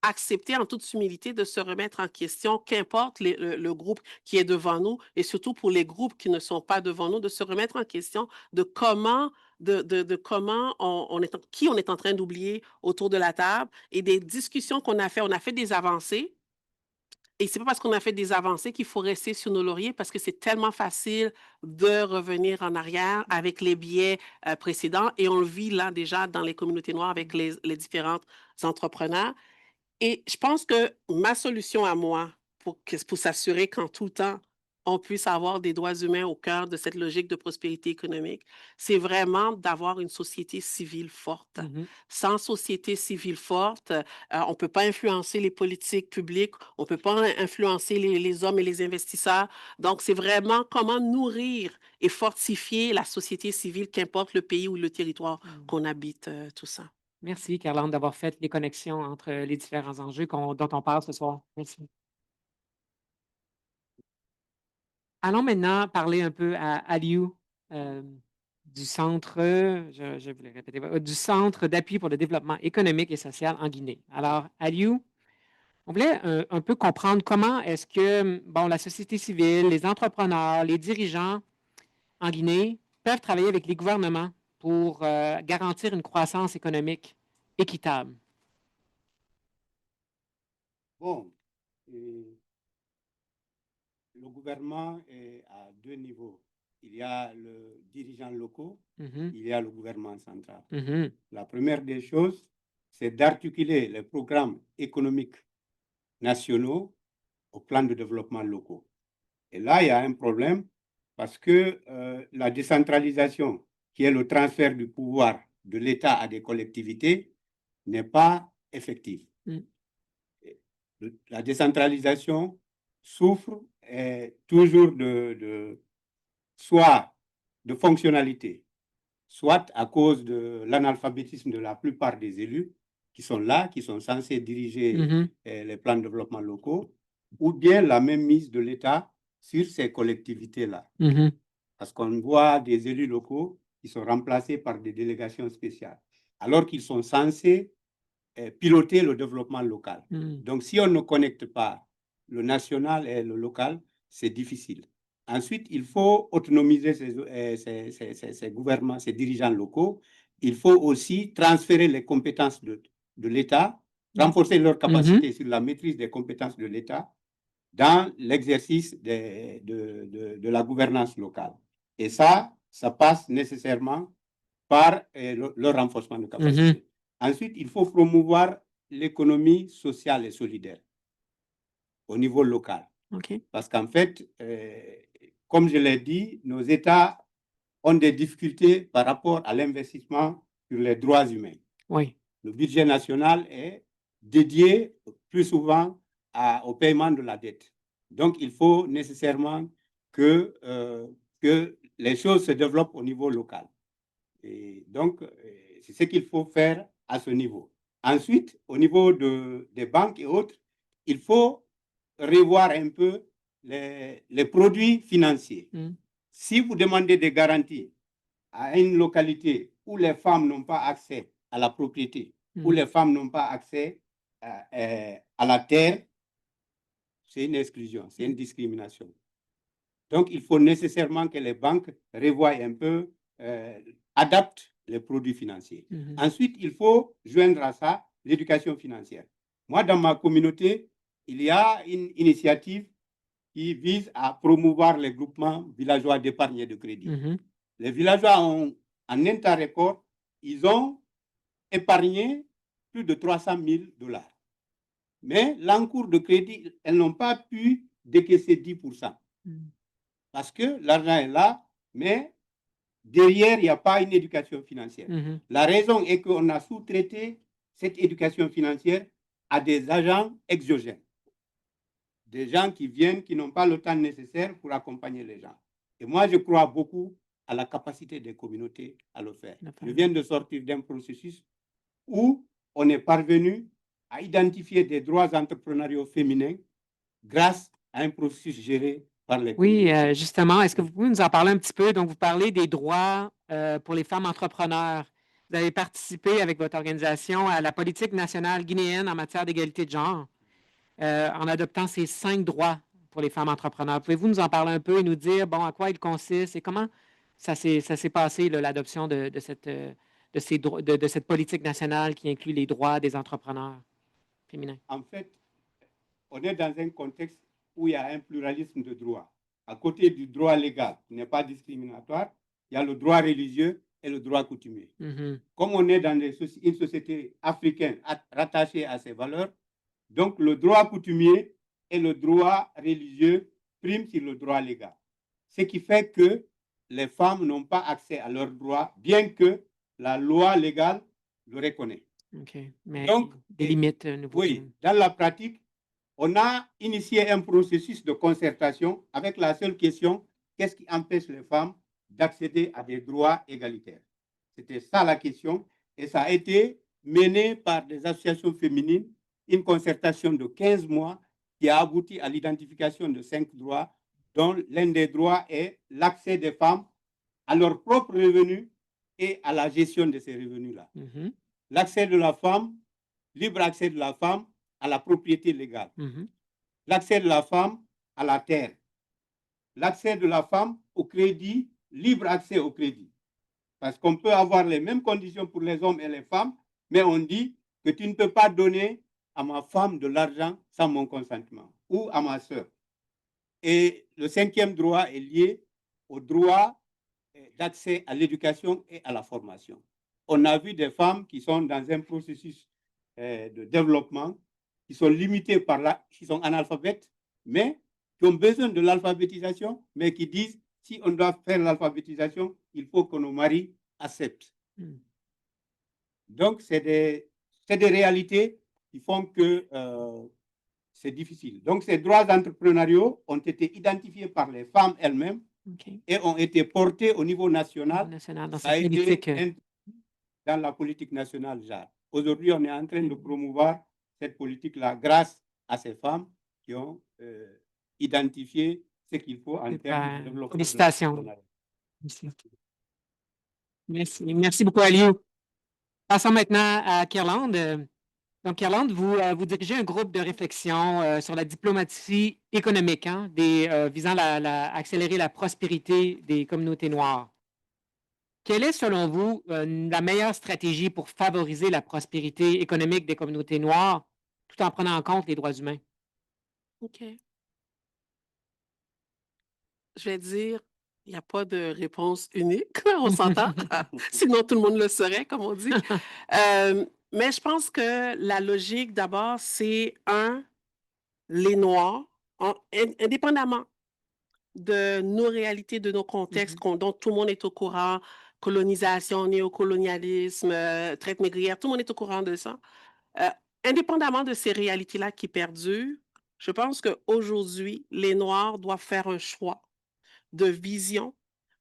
accepter en toute humilité de se remettre en question, qu'importe le groupe qui est devant nous, et surtout pour les groupes qui ne sont pas devant nous, de se remettre en question de comment, comment qui on est en train d'oublier autour de la table, et des discussions qu'on a fait. On a fait des avancées, et c'est pas parce qu'on a fait des avancées qu'il faut rester sur nos lauriers, parce que c'est tellement facile de revenir en arrière avec les biais précédents, et on le vit là déjà dans les communautés noires avec les différents entrepreneurs. Et je pense que ma solution à moi, pour s'assurer qu'en tout temps, on puisse avoir des droits humains au cœur de cette logique de prospérité économique, c'est vraiment d'avoir une société civile forte. Sans société civile forte, on ne peut pas influencer les politiques publiques, on ne peut pas influencer les hommes et les investisseurs. Donc, c'est vraiment comment nourrir et fortifier la société civile, qu'importe le pays ou le territoire qu'on habite, tout ça. Merci, Carlande, d'avoir fait les connexions entre les différents enjeux dont on parle ce soir. Merci. Allons maintenant parler un peu à Aliou du Centre, je voulais répéter, du Centre d'appui pour le développement économique et social en Guinée. Alors, Aliou, on voulait un peu comprendre comment est-ce que la société civile, les entrepreneurs, les dirigeants en Guinée peuvent travailler avec les gouvernements pour garantir une croissance économique équitable. Bon, le gouvernement est à deux niveaux. Il y a le dirigeant local, il y a le gouvernement central. La première des choses, c'est d'articuler les programmes économiques nationaux au plan de développement locaux. Et là, il y a un problème parce que la décentralisation, qui est le transfert du pouvoir de l'État à des collectivités, n'est pas effective. La décentralisation souffre toujours soit de fonctionnalité, soit à cause de l'analphabétisme de la plupart des élus qui sont là, qui sont censés diriger les plans de développement locaux, ou bien la même mise de l'État sur ces collectivités-là. Parce qu'on voit des élus locaux qui sont remplacés par des délégations spéciales, alors qu'ils sont censés piloter le développement local. Donc, si on ne connecte pas le national et le local, c'est difficile. Ensuite, il faut autonomiser ces gouvernements, ces dirigeants locaux. Il faut aussi transférer les compétences de l'État, renforcer leur capacité sur la maîtrise des compétences de l'État dans l'exercice de la gouvernance locale. Et ça passe nécessairement par le renforcement de capacité. Ensuite, il faut promouvoir l'économie sociale et solidaire au niveau local. Parce qu'en fait, comme je l'ai dit, nos États ont des difficultés par rapport à l'investissement sur les droits humains. Le budget national est dédié plus souvent au paiement de la dette. Donc, il faut nécessairement que les choses se développent au niveau local. Et donc, c'est ce qu'il faut faire à ce niveau. Ensuite, au niveau des banques et autres, il faut revoir un peu les produits financiers. Si vous demandez des garanties à une localité où les femmes n'ont pas accès à la propriété, où les femmes n'ont pas accès à la terre, c'est une exclusion, c'est une discrimination. Donc, il faut nécessairement que les banques revoient un peu, adaptent les produits financiers. Ensuite, il faut joindre à ça l'éducation financière. Moi, dans ma communauté, il y a une initiative qui vise à promouvoir les groupements villageois d'épargne et de crédit. Les villageois ont, en un temps record, ils ont épargné plus de 300 000 $. Mais l'encours de crédit, elles n'ont pas pu décaisser 10%. Parce que l'argent est là, mais derrière, il n'y a pas une éducation financière. La raison est qu'on a sous-traité cette éducation financière à des agents exogènes. Des gens qui viennent, qui n'ont pas le temps nécessaire pour accompagner les gens. Et moi, je crois beaucoup à la capacité des communautés à le faire. Je viens de sortir d'un processus où on est parvenu à identifier des droits entrepreneuriaux féminins grâce à un processus géré par les Oui, communautés. justement, est-ce que vous pouvez nous en parler un petit peu? Donc, vous parlez des droits pour les femmes entrepreneurs. Vous avez participé avec votre organisation à la politique nationale guinéenne en matière d'égalité de genre, en adoptant ces 5 droits pour les femmes entrepreneurs. Pouvez-vous nous en parler un peu et nous dire, bon, à quoi ils consistent et comment ça s'est passé, là, l'adoption de cette politique nationale qui inclut les droits des entrepreneurs féminins? En fait, on est dans un contexte où il y a un pluralisme de droits. À côté du droit légal, qui n'est pas discriminatoire, il y a le droit religieux et le droit coutumier. Mhm. Comme on est dans une société africaine rattachée à ces valeurs, donc le droit coutumier et le droit religieux priment sur le droit légal. Ce qui fait que les femmes n'ont pas accès à leurs droits, bien que la loi légale le reconnaît. OK. Mais Donc, des limites, nouveau. Oui, dans la pratique, on a initié un processus de concertation avec la seule question, qu'est-ce qui empêche les femmes d'accéder à des droits égalitaires? C'était ça la question, et ça a été mené par des associations féminines, une concertation de 15 mois qui a abouti à l'identification de 5 droits, dont l'un des droits est l'accès des femmes à leurs propres revenus et à la gestion de ces revenus-là. Mhm. L'accès de la femme, libre accès de la femme à la propriété légale, Mhm. l'accès de la femme à la terre, l'accès de la femme au crédit, libre accès au crédit. Parce qu'on peut avoir les mêmes conditions pour les hommes et les femmes, mais on dit que tu ne peux pas donner à ma femme de l'argent sans mon consentement ou à ma soeur. Et le 5e droit est lié au droit d'accès à l'éducation et à la formation. On a vu des femmes qui sont dans un processus de développement, qui sont limitées par qui sont analphabètes, mais qui ont besoin de l'alphabétisation, mais qui disent, si on doit faire l'alphabétisation, il faut que nos maris acceptent. Mm. Donc, c'est des réalités qui font que c'est difficile. Donc, ces droits entrepreneuriaux ont été identifiés par les femmes elles-mêmes OK. et ont été portés au niveau national. National, dans Ça a cette été politique. introduit dans la politique nationale JAR. Aujourd'hui, on est en train de promouvoir cette politique-là grâce à ces femmes qui ont identifié ce qu'il faut en termes de développement. Félicitations. Merci. Merci. Merci beaucoup, Aliou. Passons maintenant à Kirland. Donc, Kirland, vous dirigez un groupe de réflexion sur la diplomatie économique, hein, visant à accélérer la prospérité des communautés noires. Quelle est, selon vous, la meilleure stratégie pour favoriser la prospérité économique des communautés noires tout en prenant en compte les droits humains? OK. Je vais dire, il n'y a pas de réponse unique, on s'entend. Sinon, tout le monde le saurait, comme on dit. Mais je pense que la logique, d'abord, c'est les Noirs, indépendamment de nos réalités, de nos contextes dont tout le monde est au courant, colonisation, néocolonialisme, traite négrière, tout le monde est au courant de ça. Indépendamment de ces réalités-là qui perdurent, je pense qu'aujourd'hui, les Noirs doivent faire un choix de vision,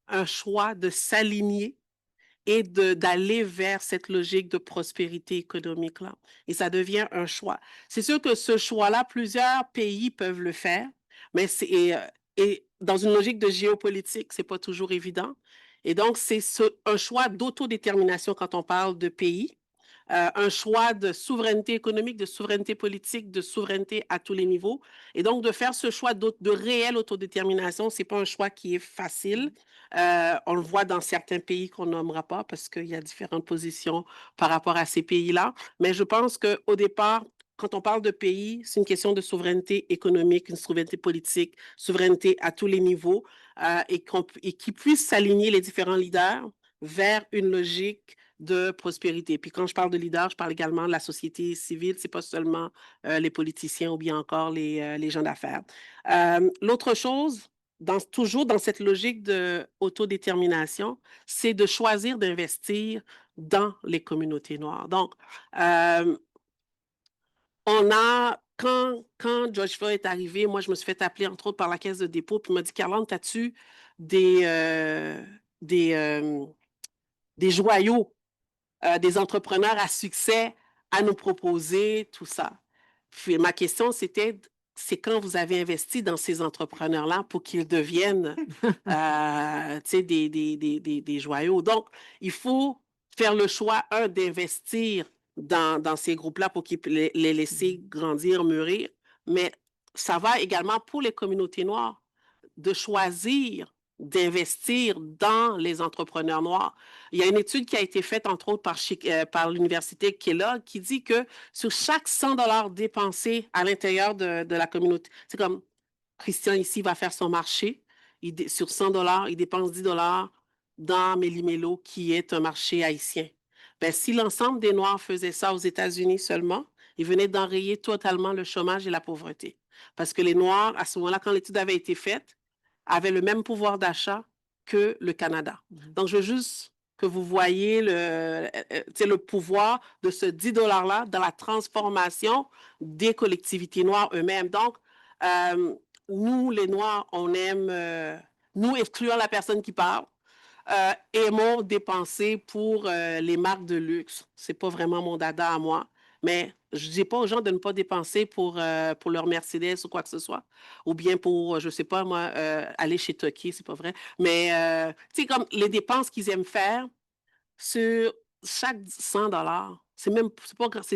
un choix de s'aligner et d'aller vers cette logique de prospérité économique-là. Et ça devient un choix. C'est sûr que ce choix-là, plusieurs pays peuvent le faire, mais et dans une logique de géopolitique, ce n'est pas toujours évident. Et donc, c'est un choix d'autodétermination quand on parle de pays. Un choix de souveraineté économique, de souveraineté politique, de souveraineté à tous les niveaux. Et donc, de faire ce choix de réelle autodétermination, ce n'est pas un choix qui est facile. On le voit dans certains pays qu'on nommera pas parce qu'il y a différentes positions par rapport à ces pays-là. Mais je pense qu'au départ, quand on parle de pays, c'est une question de souveraineté économique, une souveraineté politique, souveraineté à tous les niveaux et qui puissent s'aligner les différents leaders vers une logique de prospérité. Puis quand je parle de leader, je parle également de la société civile, c'est pas seulement les politiciens ou bien encore les gens d'affaires. L'autre chose, toujours dans cette logique d'autodétermination, c'est de choisir d'investir dans les communautés noires. Donc, quand George Floyd est arrivé, moi, je me suis fait appeler, entre autres, par la Caisse de dépôt, puis il m'a dit, Kirland, as-tu des joyaux, des entrepreneurs à succès à nous proposer, tout ça? Puis ma question, c'était, c'est quand vous avez investi dans ces entrepreneurs-là pour qu'ils deviennent tu sais, des joyaux. Donc, il faut faire le choix, d'investir dans ces groupes-là pour qu'ils les laisser grandir, mûrir, mais ça va également pour les communautés noires de choisir d'investir dans les entrepreneurs noirs. Il y a une étude qui a été faite, entre autres, par l'Université Kellogg, qui dit que sur chaque 100 $ dépensés à l'intérieur de la communauté, c'est comme Christian ici va faire son marché, sur 100 $, il dépense 10 $ dans Méli-Mélo, qui est un marché haïtien. Ben, si l'ensemble des Noirs faisaient ça aux États-Unis seulement, ils venaient d'enrayer totalement le chômage et la pauvreté. Parce que les Noirs, à ce moment-là, quand l'étude avait été faite, avaient le même pouvoir d'achat que le Canada. Donc, je veux juste que vous voyez le pouvoir de ce 10 $ dans la transformation des collectivités noires eux-mêmes. Donc, nous, les Noirs, on aime, nous, excluant la personne qui parle, aimons dépenser pour les marques de luxe. Ce n'est pas vraiment mon dada à moi. Mais je ne dis pas aux gens de ne pas dépenser pour leur Mercedes ou quoi que ce soit. Ou bien pour, je ne sais pas moi, aller chez Toki, c'est pas vrai. Mais, tu sais, comme les dépenses qu'ils aiment faire sur chaque 100 $, c'est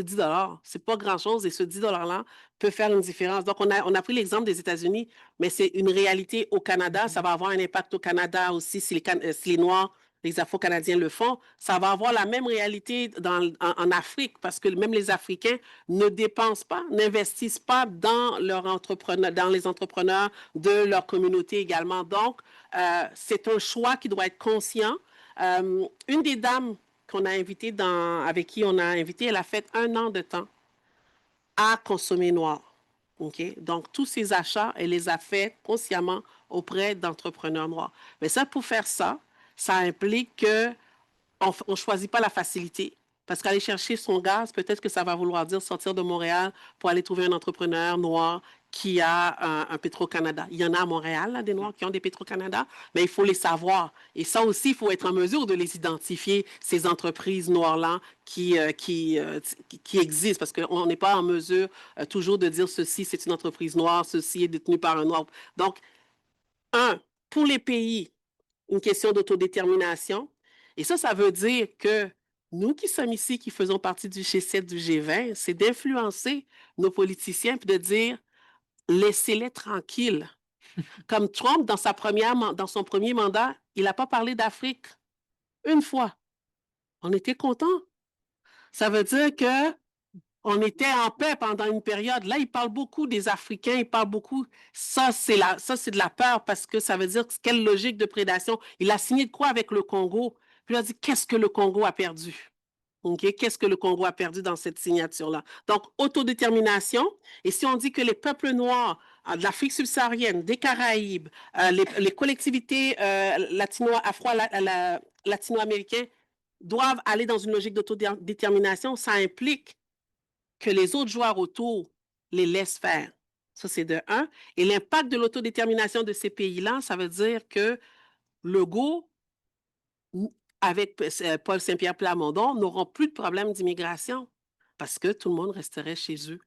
10 $. C'est pas grand-chose et ce 10 $-là peut faire une différence. Donc, on a pris l'exemple des États-Unis, mais c'est une réalité au Canada. Ça va avoir un impact au Canada aussi si les Noirs, les Afro-Canadiens le font. Ça va avoir la même réalité en Afrique parce que même les Africains ne dépensent pas, n'investissent pas dans dans les entrepreneurs de leur communauté également. Donc, c'est un choix qui doit être conscient. Une des dames qu'on a invitées avec qui on a invité, elle a fait 1 an de temps à consommer noir. Okay? Donc, tous ces achats, elle les a faits consciemment auprès d'entrepreneurs noirs. Mais ça, pour faire ça, ça implique qu'on ne choisit pas la facilité. Parce qu'aller chercher son gaz, peut-être que ça va vouloir dire sortir de Montréal pour aller trouver un entrepreneur noir qui a un Petro-Canada. Il y en a à Montréal, là, des Noirs qui ont des Petro-Canada, mais il faut les savoir. Et ça aussi, il faut être en mesure de les identifier, ces entreprises noires-là qui existent, parce qu'on n'est pas en mesure toujours de dire ceci, c'est une entreprise noire, ceci est détenu par un Noir. Donc, pour les pays, une question d'autodétermination. Et ça veut dire que nous qui sommes ici, qui faisons partie du G7, du G20, c'est d'influencer nos politiciens puis de dire laissez-les tranquilles. Comme Trump, dans son premier mandat, il n'a pas parlé d'Afrique une fois. On était contents. Ça veut dire que on était en paix pendant une période. Là, il parle beaucoup des Africains, il parle beaucoup. Ça, c'est de la peur parce que ça veut dire quelle logique de prédation. Il a signé de quoi avec le Congo? Puis il a dit, qu'est-ce que le Congo a perdu? Okay? Qu'est-ce que le Congo a perdu dans cette signature-là? Donc, autodétermination. Et si on dit que les peuples noirs de l'Afrique subsaharienne, des Caraïbes, les collectivités latino-américaines doivent aller dans une logique d'autodétermination, ça implique que les autres joueurs autour les laissent faire. Ça, c'est de 1. Et l'impact de l'autodétermination de ces pays-là, ça veut dire que Legault, avec Paul Saint-Pierre Plamondon, n'auront plus de problème d'immigration parce que tout le monde resterait chez eux.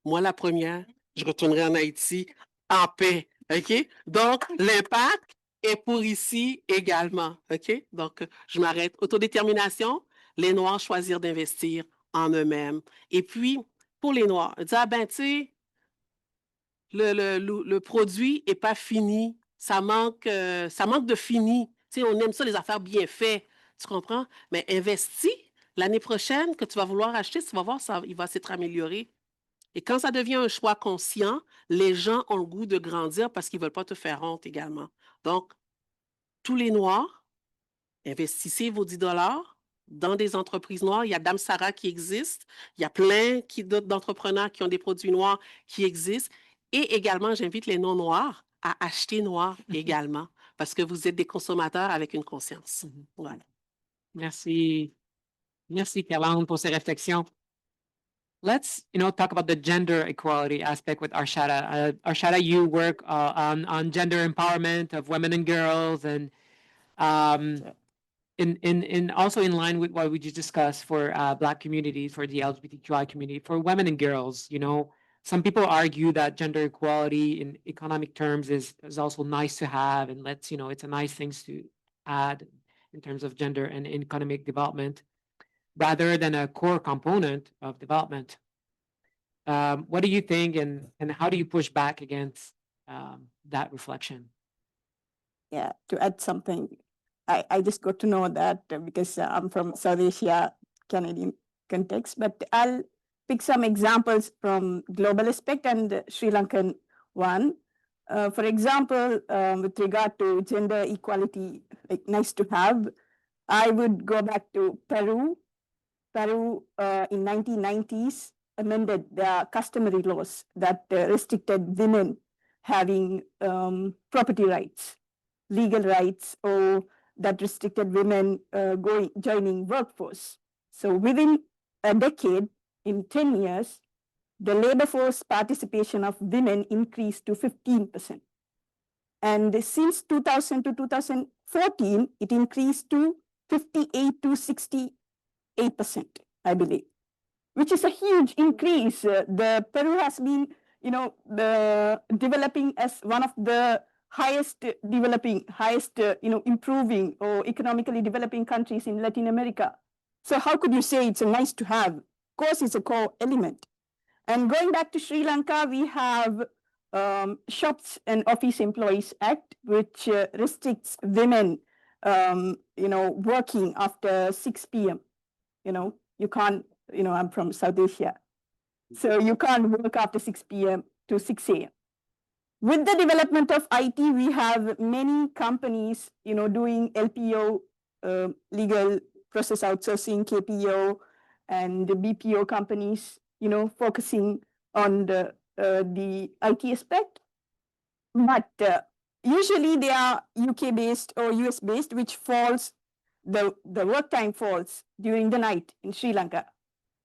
Moi, la première, je retournerai en Haïti en paix. OK? Donc, l'impact est pour ici également. OK? Donc, je m'arrête. Autodétermination, les Noirs choisir d'investir en eux-mêmes. Et puis, pour les Noirs, dire, ben, tu sais, le produit n'est pas fini. Ça manque de fini. Tu sais, on aime ça, les affaires bien faites. Tu comprends? Mais investis l'année prochaine que tu vas vouloir acheter, tu vas voir, il va s'être amélioré. Et quand ça devient un choix conscient, les gens ont le goût de grandir parce qu'ils ne veulent pas te faire honte également. Donc, tous les Noirs, investissez vos 10 $ dans des entreprises noires. Il y a Dame Sarah qui existe. Il y a plein d'entrepreneurs qui ont des produits noirs qui existent. Et également, j'invite les non-noirs à acheter noir également parce que vous êtes des consommateurs avec une conscience. Voilà. Merci. Merci, Caroline, pour ces réflexions. Let's, talk about the gender equality aspect with Arshada. Arshada, you work on gender empowerment of women and girls, and also in line with what we just discussed for Black communities, for the LGBTQI community, for women and girls. some people argue that gender equality in economic terms is also nice to have, and it's a nice thing to add in terms of gender and economic development, rather than a core component of development. What do you think, and how do you push back against that reflection? Yeah, to add something, I just got to know that because I'm from South Asia, Canadian context, but I'll pick some examples from global aspect and the Sri Lankan one. For example, with regard to gender equality, like nice to have, I would go back to Peru. Peru in 1990s amended their customary laws that restricted women having property rights, legal rights, or that restricted women joining workforce. So within a decade, in 10 years, the labor force participation of women increased to 15%. And since 2000 to 2014, it increased to 58 to 68%, I believe, which is a huge increase. The Peru has been, developing as one of the highest improving or economically developing countries in Latin America. So how could you say it's a nice to have? Of course, it's a core element. And going back to Sri Lanka, we have Shops and Office Employees Act, which restricts women, working after 6 p.m. You can't, I'm from South Asia, so you can't work after 6 p.m. to 6 a.m. With the development of IT, we have many companies, doing LPO, legal process outsourcing, KPO, and the BPO companies, focusing on the IT aspect. But usually they are UK-based or US-based, which falls, the work time falls during the night in Sri Lanka.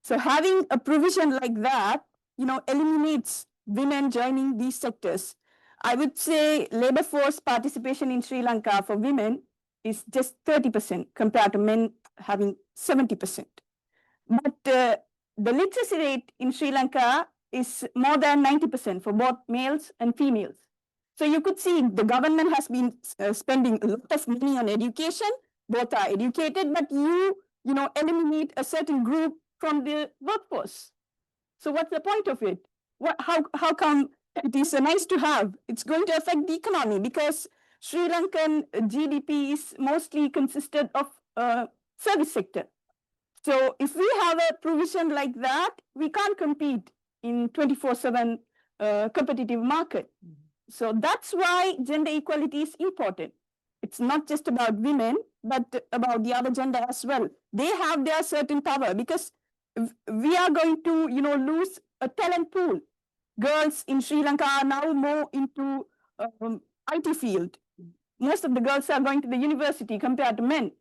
So having a provision like that, eliminates women joining these sectors. I would say labor force participation in Sri Lanka for women is just 30% compared to men having 70%. But the literacy rate in Sri Lanka is more than 90% for both males and females. So you could see the government has been spending a lot of money on education. Both are educated, but you eliminate a certain group from the workforce. So what's the point of it? How come it is nice to have? It's going to affect the economy because Sri Lankan GDP is mostly consisted of service sector. So if we have a provision like that, we can't compete in 24/7 competitive market. So that's why gender equality is important. It's not just about women, but about the other gender as well. They have their certain power because we are going to, lose a talent pool. Girls in Sri Lanka are now more into IT field. Most of the girls are going to the university compared to men.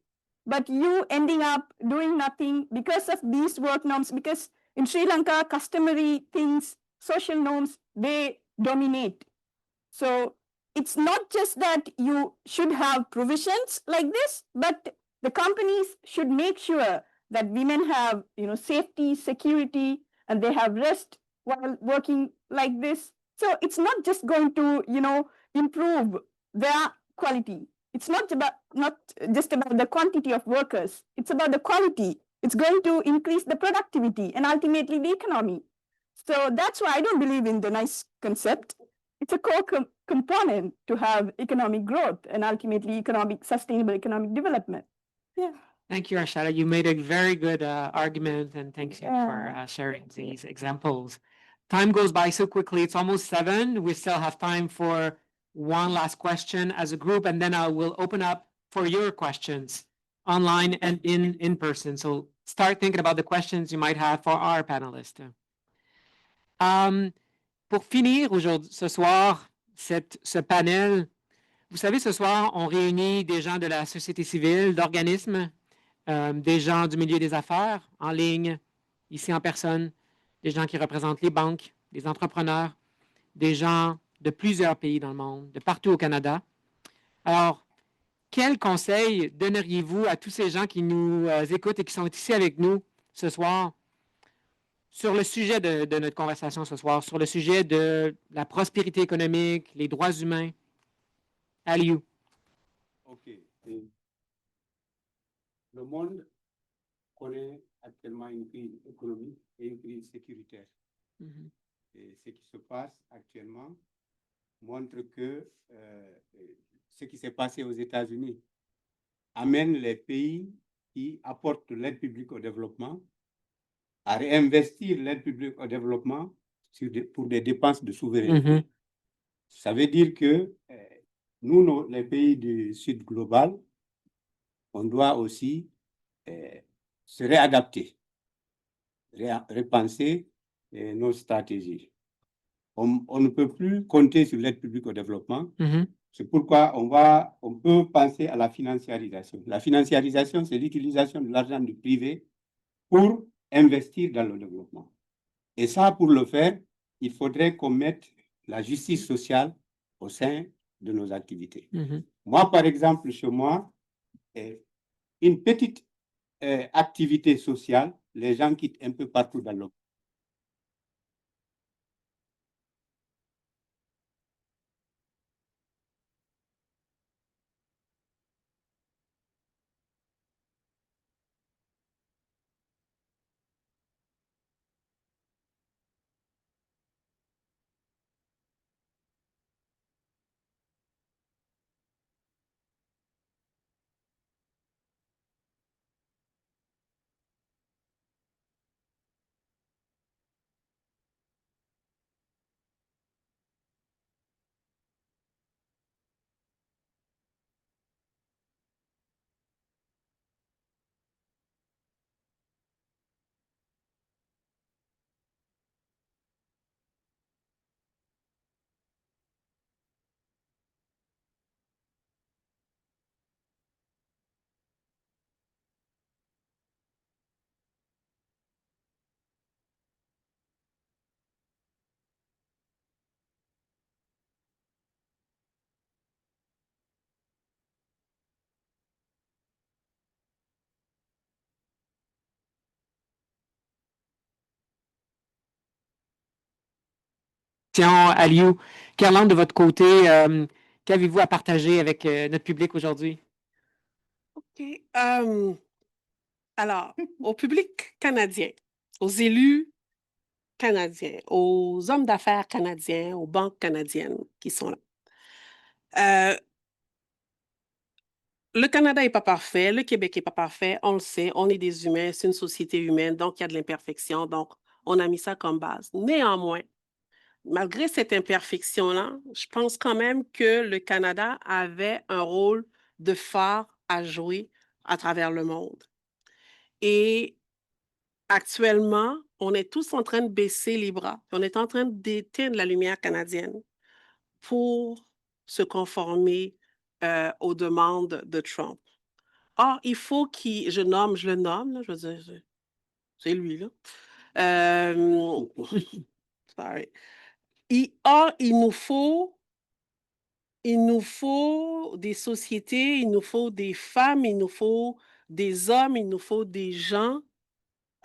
But you ending up doing nothing because of these work norms, because in Sri Lanka, customary things, social norms, they dominate. So it's not just that you should have provisions like this, but the companies should make sure that women have, safety, security, and they have rest while working like this. So it's not just going to, improve their quality. It's not just about the quantity of workers. It's about the quality. It's going to increase the productivity and ultimately the economy. So that's why I don't believe in the nice concept. It's a core component to have economic growth and ultimately sustainable economic development. Yeah. Thank you, Arshada. You made a very good argument, and thanks for sharing these examples. Time goes by so quickly. It's almost 7. We still have time for one last question as a group, and then I will open up for your questions online and in person. So start thinking about the questions you might have for our panelists. Pour finir aujourd'hui, ce soir, ce panel, vous savez, ce soir, on réunit des gens de la société civile, d'organismes, des gens du milieu des affaires, en ligne, ici en personne, des gens qui représentent les banques, des entrepreneurs, des gens de plusieurs pays dans le monde, de partout au Canada. Alors, quel conseil donneriez-vous à tous ces gens qui nous écoutent et qui sont ici avec nous ce soir sur le sujet de notre conversation ce soir, sur le sujet de la prospérité économique, les droits humains. Aliou. OK. Et le monde connaît actuellement une crise économique et une crise sécuritaire. Et ce qui se passe actuellement montre que ce qui s'est passé aux États-Unis amène les pays qui apportent l'aide publique au développement à réinvestir l'aide publique au développement pour des dépenses de souveraineté. Ça veut dire que nous, les pays du Sud global, on doit aussi se réadapter, repenser nos stratégies. On ne peut plus compter sur l'aide publique au développement. C'est pourquoi on peut penser à la financiarisation. La financiarisation, c'est l'utilisation de l'argent du privé pour investir dans le développement. Et ça, pour le faire, il faudrait qu'on mette la justice sociale au sein de nos activités. Moi, par exemple, chez moi, une petite activité sociale, les gens quittent un peu partout dans le monde. Aliou, Kerlan, de votre côté, qu'avez-vous à partager avec notre public aujourd'hui? OK. Alors, au public canadien, aux élus canadiens, aux hommes d'affaires canadiens, aux banques canadiennes qui sont là. Le Canada n'est pas parfait, le Québec n'est pas parfait, on le sait, on est des humains, c'est une société humaine, donc il y a de l'imperfection, donc on a mis ça comme base. Néanmoins, malgré cette imperfection-là, je pense quand même que le Canada avait un rôle de phare à jouer à travers le monde. Et actuellement, on est tous en train de baisser les bras, on est en train d'éteindre la lumière canadienne pour se conformer aux demandes de Trump. Or, il faut je le nomme, là, je veux dire, c'est lui, là. Sorry. Il nous faut des sociétés, il nous faut des femmes, il nous faut des hommes, il nous faut des gens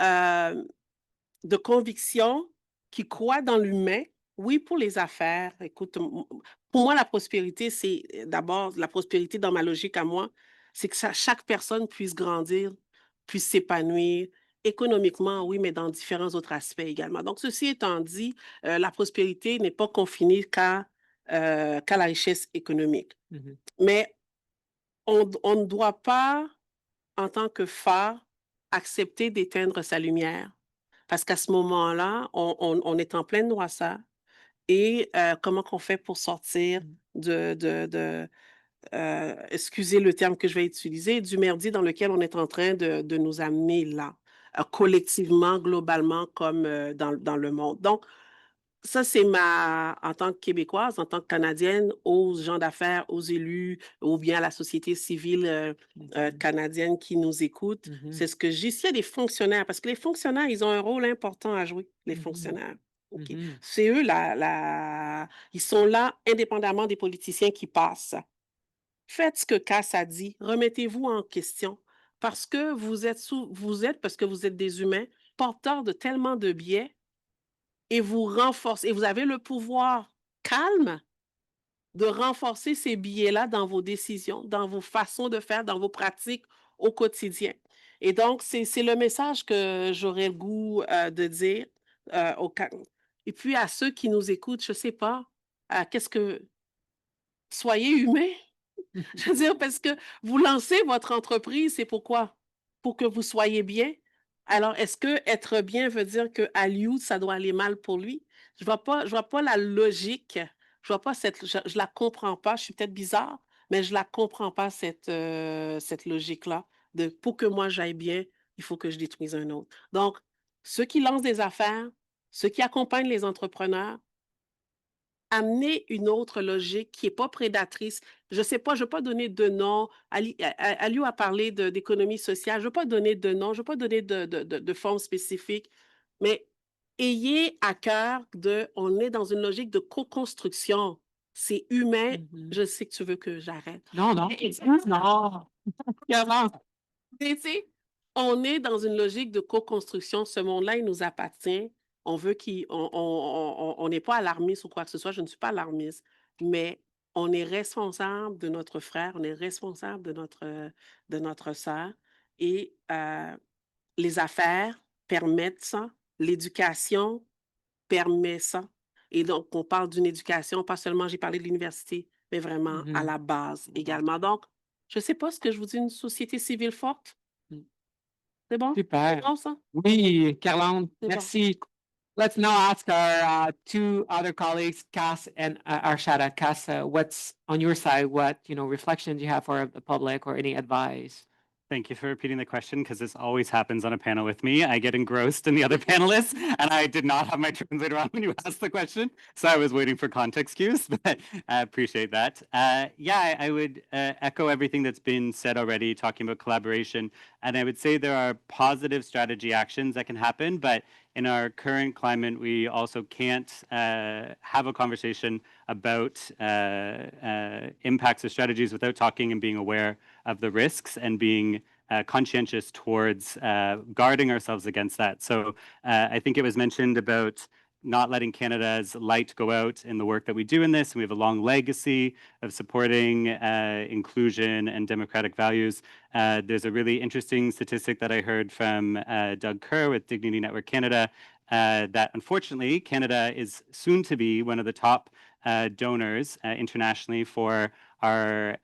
de conviction qui croient dans l'humain. Oui, pour les affaires. Écoute, pour moi, la prospérité, c'est d'abord la prospérité dans ma logique à moi, c'est que chaque personne puisse grandir, puisse s'épanouir économiquement, oui, mais dans différents autres aspects également. Donc, ceci étant dit, la prospérité n'est pas confinée qu'à la richesse économique. Mais on ne doit pas, en tant que phare, accepter d'éteindre sa lumière. Parce qu'à ce moment-là, on est en pleine noirceur. Et comment qu'on fait pour sortir excusez le terme que je vais utiliser, du merdier dans lequel on est en train de nous amener là, collectivement, globalement, comme dans le monde. Donc, ça, c'est en tant que Québécoise, en tant que Canadienne, aux gens d'affaires, aux élus, ou bien à la société civile canadienne qui nous écoute. C'est ce que j'ai. S'il y a des fonctionnaires, parce que les fonctionnaires, ils ont un rôle important à jouer, les fonctionnaires. OK. C'est eux, ils sont là indépendamment des politiciens qui passent. Faites ce que Cass a dit. Remettez-vous en question. Parce que vous êtes des humains, porteur de tellement de biais et vous renforcez, et vous avez le pouvoir calme de renforcer ces biais-là dans vos décisions, dans vos façons de faire, dans vos pratiques au quotidien. Et donc, c'est le message que j'aurais le goût de dire et puis à ceux qui nous écoutent, je ne sais pas, soyez humains. Je veux dire, parce que vous lancez votre entreprise, c'est pourquoi? Pour que vous soyez bien. Alors, est-ce que être bien veut dire que Aliou, ça doit aller mal pour lui? Je vois pas la logique. Je vois pas je la comprends pas. Je suis peut-être bizarre, mais je la comprends pas, cette logique-là. Pour que moi j'aille bien, il faut que je détruise un autre. Donc, ceux qui lancent des affaires, ceux qui accompagnent les entrepreneurs, amener une autre logique qui n'est pas prédatrice. Je ne sais pas, je ne veux pas donner de nom. Aliou a parlé d'économie sociale. Je ne veux pas donner de nom, je ne veux pas donner de forme spécifique, mais ayez à cœur on est dans une logique de co-construction. C'est humain. Je sais que tu veux que j'arrête. Non, non. Non. Comment? Tu sais, on est dans une logique de co-construction. Ce monde-là, il nous appartient. On veut on n'est pas alarmiste ou quoi que ce soit. Je ne suis pas alarmiste, mais on est responsable de notre frère, on est responsable de notre sœur. Et les affaires permettent ça. L'éducation permet ça. Et donc, on parle d'une éducation, pas seulement, j'ai parlé de l'université, mais vraiment à la base également. Donc, je ne sais pas ce que je vous dis, une société civile forte. C'est bon? C'est Super. bon, ça? Oui, Carlande, C'est bon. merci. Let's now ask our two other colleagues, Cass and Arshada. Cass, what's on your side? What reflections you have for the public or any advice? Thank you for repeating the question because this always happens on a panel with me. I get engrossed in the other panelists, and I did not have my translator on when you asked the question, so I was waiting for context cues, but I appreciate that. Yeah, I would echo everything that's been said already, talking about collaboration, and I would say there are positive strategy actions that can happen, but in our current climate, we also can't have a conversation about impacts of strategies without talking and being aware of the risks and being conscientious towards guarding ourselves against that. So I think it was mentioned about not letting Canada's light go out in the work that we do in this. And we have a long legacy of supporting inclusion and democratic values. There's a really interesting statistic that I heard from Doug Kerr with Dignity Network Canada that unfortunately Canada is soon to be one of the top donors internationally for our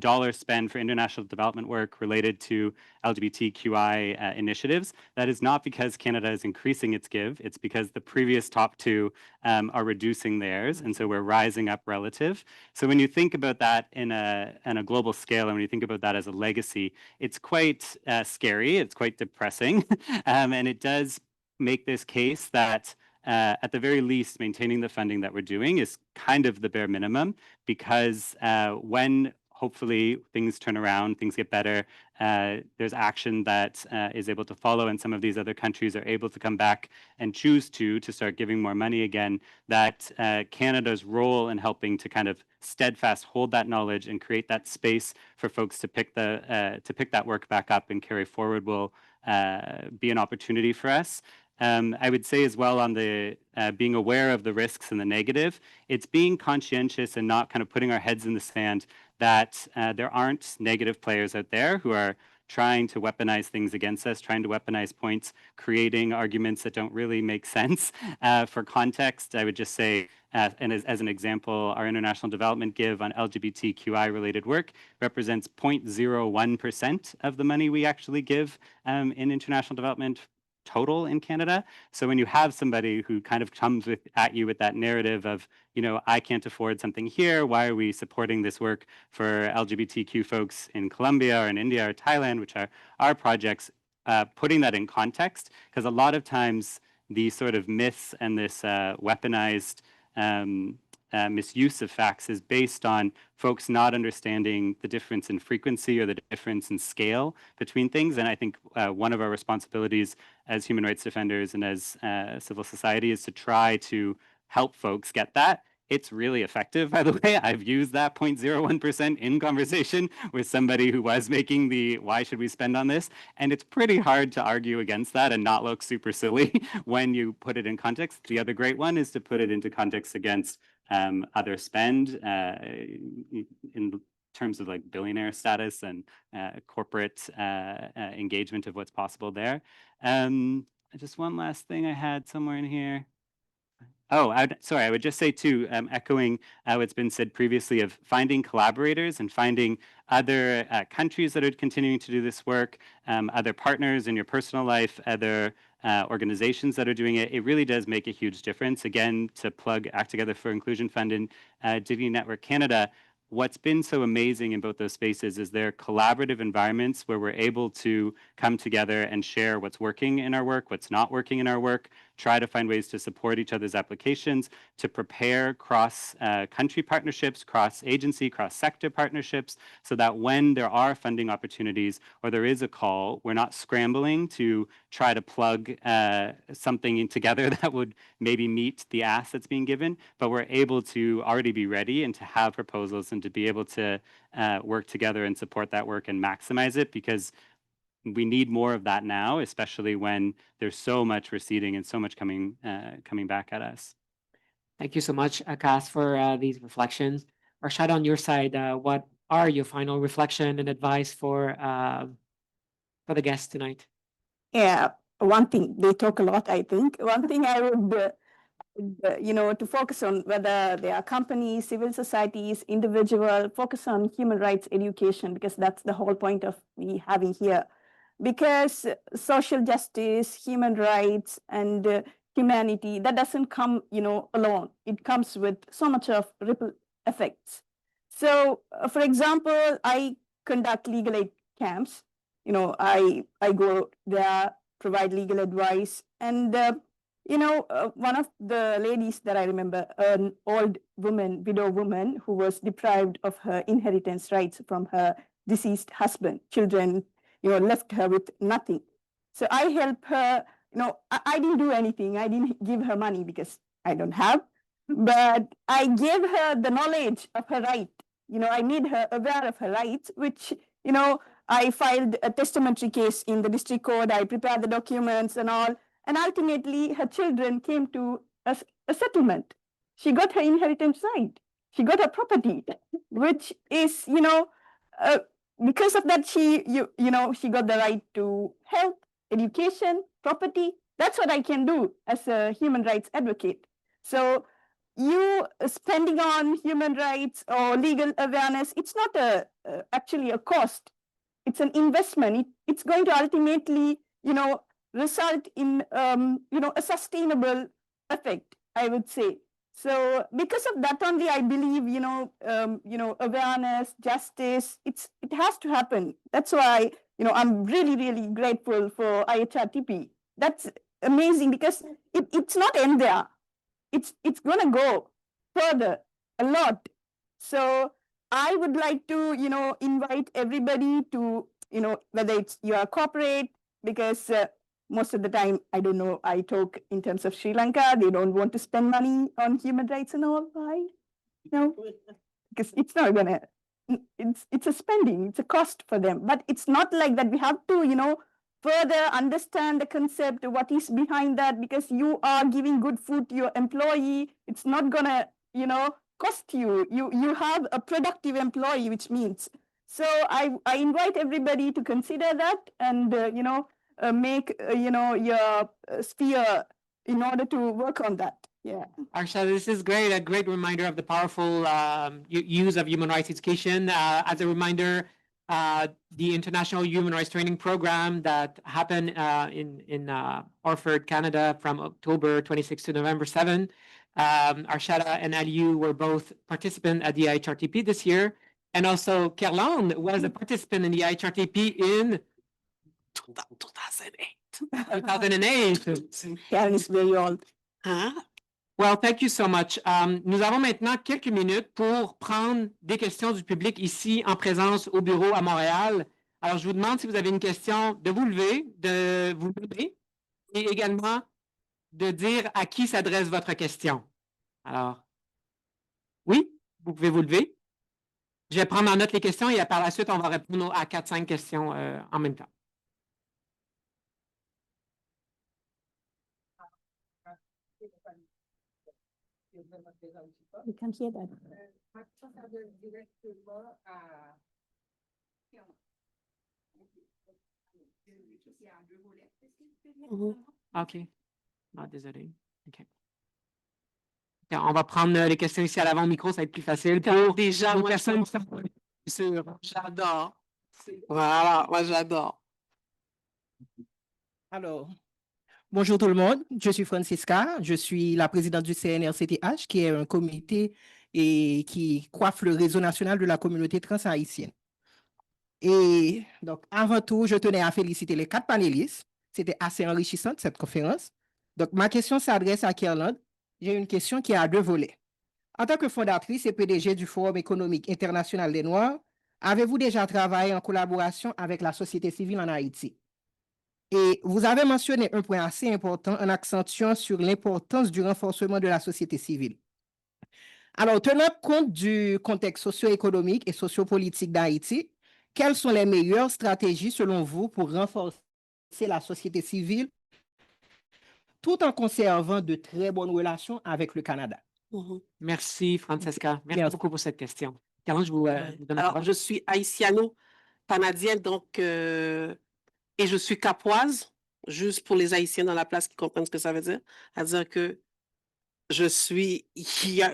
dollar spend for international development work related to LGBTQI initiatives. That is not because Canada is increasing its give, it's because the previous top two are reducing theirs, and so we're rising up relative. So when you think about that in a global scale, and when you think about that as a legacy, it's quite scary, it's quite depressing, and it does make this case that at the very least, maintaining the funding that we're doing is kind of the bare minimum, because when hopefully things turn around, things get better, there's action that is able to follow, and some of these other countries are able to come back and choose to start giving more money again, that Canada's role in helping to kind of steadfast hold that knowledge and create that space for folks to pick that work back up and carry forward will be an opportunity for us. I would say as well on the being aware of the risks and the negative, it's being conscientious and not kind of putting our heads in the sand that there aren't negative players out there who are trying to weaponize things against us, trying to weaponize points, creating arguments that don't really make sense. For context, I would just say, and as an example, our international development give on LGBTQI related work represents 0.01% of the money we actually give in international development total in Canada. So when you have somebody who kind of comes at you with that narrative of, I can't afford something here, why are we supporting this work for LGBTQ folks in Colombia or in India or Thailand, which are our projects, putting that in context, because a lot of times these sort of myths and this weaponized misuse of facts is based on folks not understanding the difference in frequency or the difference in scale between things. And I think one of our responsibilities as human rights defenders and as civil society is to try to help folks get that. It's really effective, by the way. I've used that 0.01% in conversation with somebody who was making the why should we spend on this? And it's pretty hard to argue against that and not look super silly when you put it in context. The other great one is to put it into context against other spend in terms of like billionaire status and corporate engagement of what's possible there. Just one last thing I had somewhere in here. Oh, I would just say too, echoing what's been said previously of finding collaborators and finding other countries that are continuing to do this work, other partners in your personal life, other organizations that are doing it. It really does make a huge difference. Again, to plug Act Together for Inclusion Fund and Dignity Network Canada, what's been so amazing in both those spaces is they're collaborative environments where we're able to come together and share what's working in our work, what's not working in our work, try to find ways to support each other's applications, to prepare cross-country partnerships, cross-agency, cross-sector partnerships, so that when there are funding opportunities or there is a call, we're not scrambling to try to plug something in together that would maybe meet the ask that's being given, but we're able to already be ready and to have proposals and to be able to work together and support that work and maximize it, because we need more of that now, especially when there's so much receding and so much coming back at us. Thank you so much, Cass, for these reflections. Arshad, on your side, what are your final reflection and advice for the guests tonight? Yeah, one thing, they talk a lot, I think. One thing I would, to focus on, whether they are companies, civil societies, individual, focus on human rights education, because that's the whole point of me having here. Because social justice, human rights, and humanity, that doesn't come, alone. It comes with so much of ripple effects. So, for example, I conduct legal aid camps. I go there, provide legal advice, and one of the ladies that I remember, an old woman, widow woman, who was deprived of her inheritance rights from her deceased husband. Children, left her with nothing. So I help her. I didn't do anything. I didn't give her money because I don't have, but I gave her the knowledge of her right. I made her aware of her rights, which, I filed a testamentary case in the district court. I prepared the documents and all. And ultimately, her children came to a settlement. She got her inheritance right. She got her property, which is, because of that, she got the right to health, education, property. That's what I can do as a human rights advocate. So you spending on human rights or legal awareness, it's not actually a cost. It's an investment. It's going to ultimately, result in, a sustainable effect, I would say. So because of that only, I believe, awareness, justice, it has to happen. That's why, I'm really, really grateful for IHRTP. That's amazing, because it's not end there. It's going to go further a lot. So I would like to, invite everybody to, whether it's your corporate, because most of the time, I don't know, I talk in terms of Sri Lanka, they don't want to spend money on human rights and all. Why? Because it's not gonna, it's a spending, it's a cost for them. But it's not like that. We have to, further understand the concept, what is behind that, because you are giving good food to your employee. It's not gonna, cost you. You have a productive employee, which means. So I invite everybody to consider that and, make, your sphere in order to work on that. Yeah. Arshad, this is great. A great reminder of the powerful use of human rights education. As a reminder, the International Human Rights Training Program that happened in Orford, Canada, from October 26 to November 7. Arshada and Aliou were both participants at the IHRTP this year. And also, Kerland was a participant in the IHRTP in 2008. 2008. Karen is very old. Hein? Well, thank you so much. Nous avons maintenant quelques minutes pour prendre des questions du public ici en présence au bureau à Montréal. Alors, je vous demande si vous avez une question de vous lever, de vous lever et également de dire à qui s'adresse votre question. Alors, Oui, vous pouvez vous lever. Je vais prendre en note les questions et par la suite, on va répondre à 4-5 questions en même temps. You can't hear that. OK. Ah, désolé. OK. On va prendre les questions ici à l'avant au micro, ça va être plus facile pour Déjà, les moi, personnes qui sont sûres. j'adore. Voilà, moi, j'adore. Alors, bonjour tout le monde, je suis Francisca, je suis la présidente du CNRCTH, qui est un comité qui coiffe le réseau national de la communauté trans-haïtienne. Et donc, avant tout, je tenais à féliciter les 4 panélistes. C'était assez enrichissant cette conférence. Donc, ma question s'adresse à Kerland. J'ai une question qui a 2 volets. En tant que fondatrice et PDG du Forum économique international des Noirs, avez-vous déjà travaillé en collaboration avec la société civile en Haïti? Et vous avez mentionné un point assez important en accentuant sur l'importance du renforcement de la société civile. Alors, tenant compte du contexte socio-économique et sociopolitique d'Haïti, quelles sont les meilleures stratégies selon vous pour renforcer la société civile tout en conservant de très bonnes relations avec le Canada? Merci, Francesca. Merci beaucoup pour cette question. Carole, je vous Ouais. donne la Alors, parole. je suis haïtiano-canadienne, donc, et je suis capoise, juste pour les Haïtiens dans la place qui comprennent ce que ça veut dire. C'est-à-dire que il y a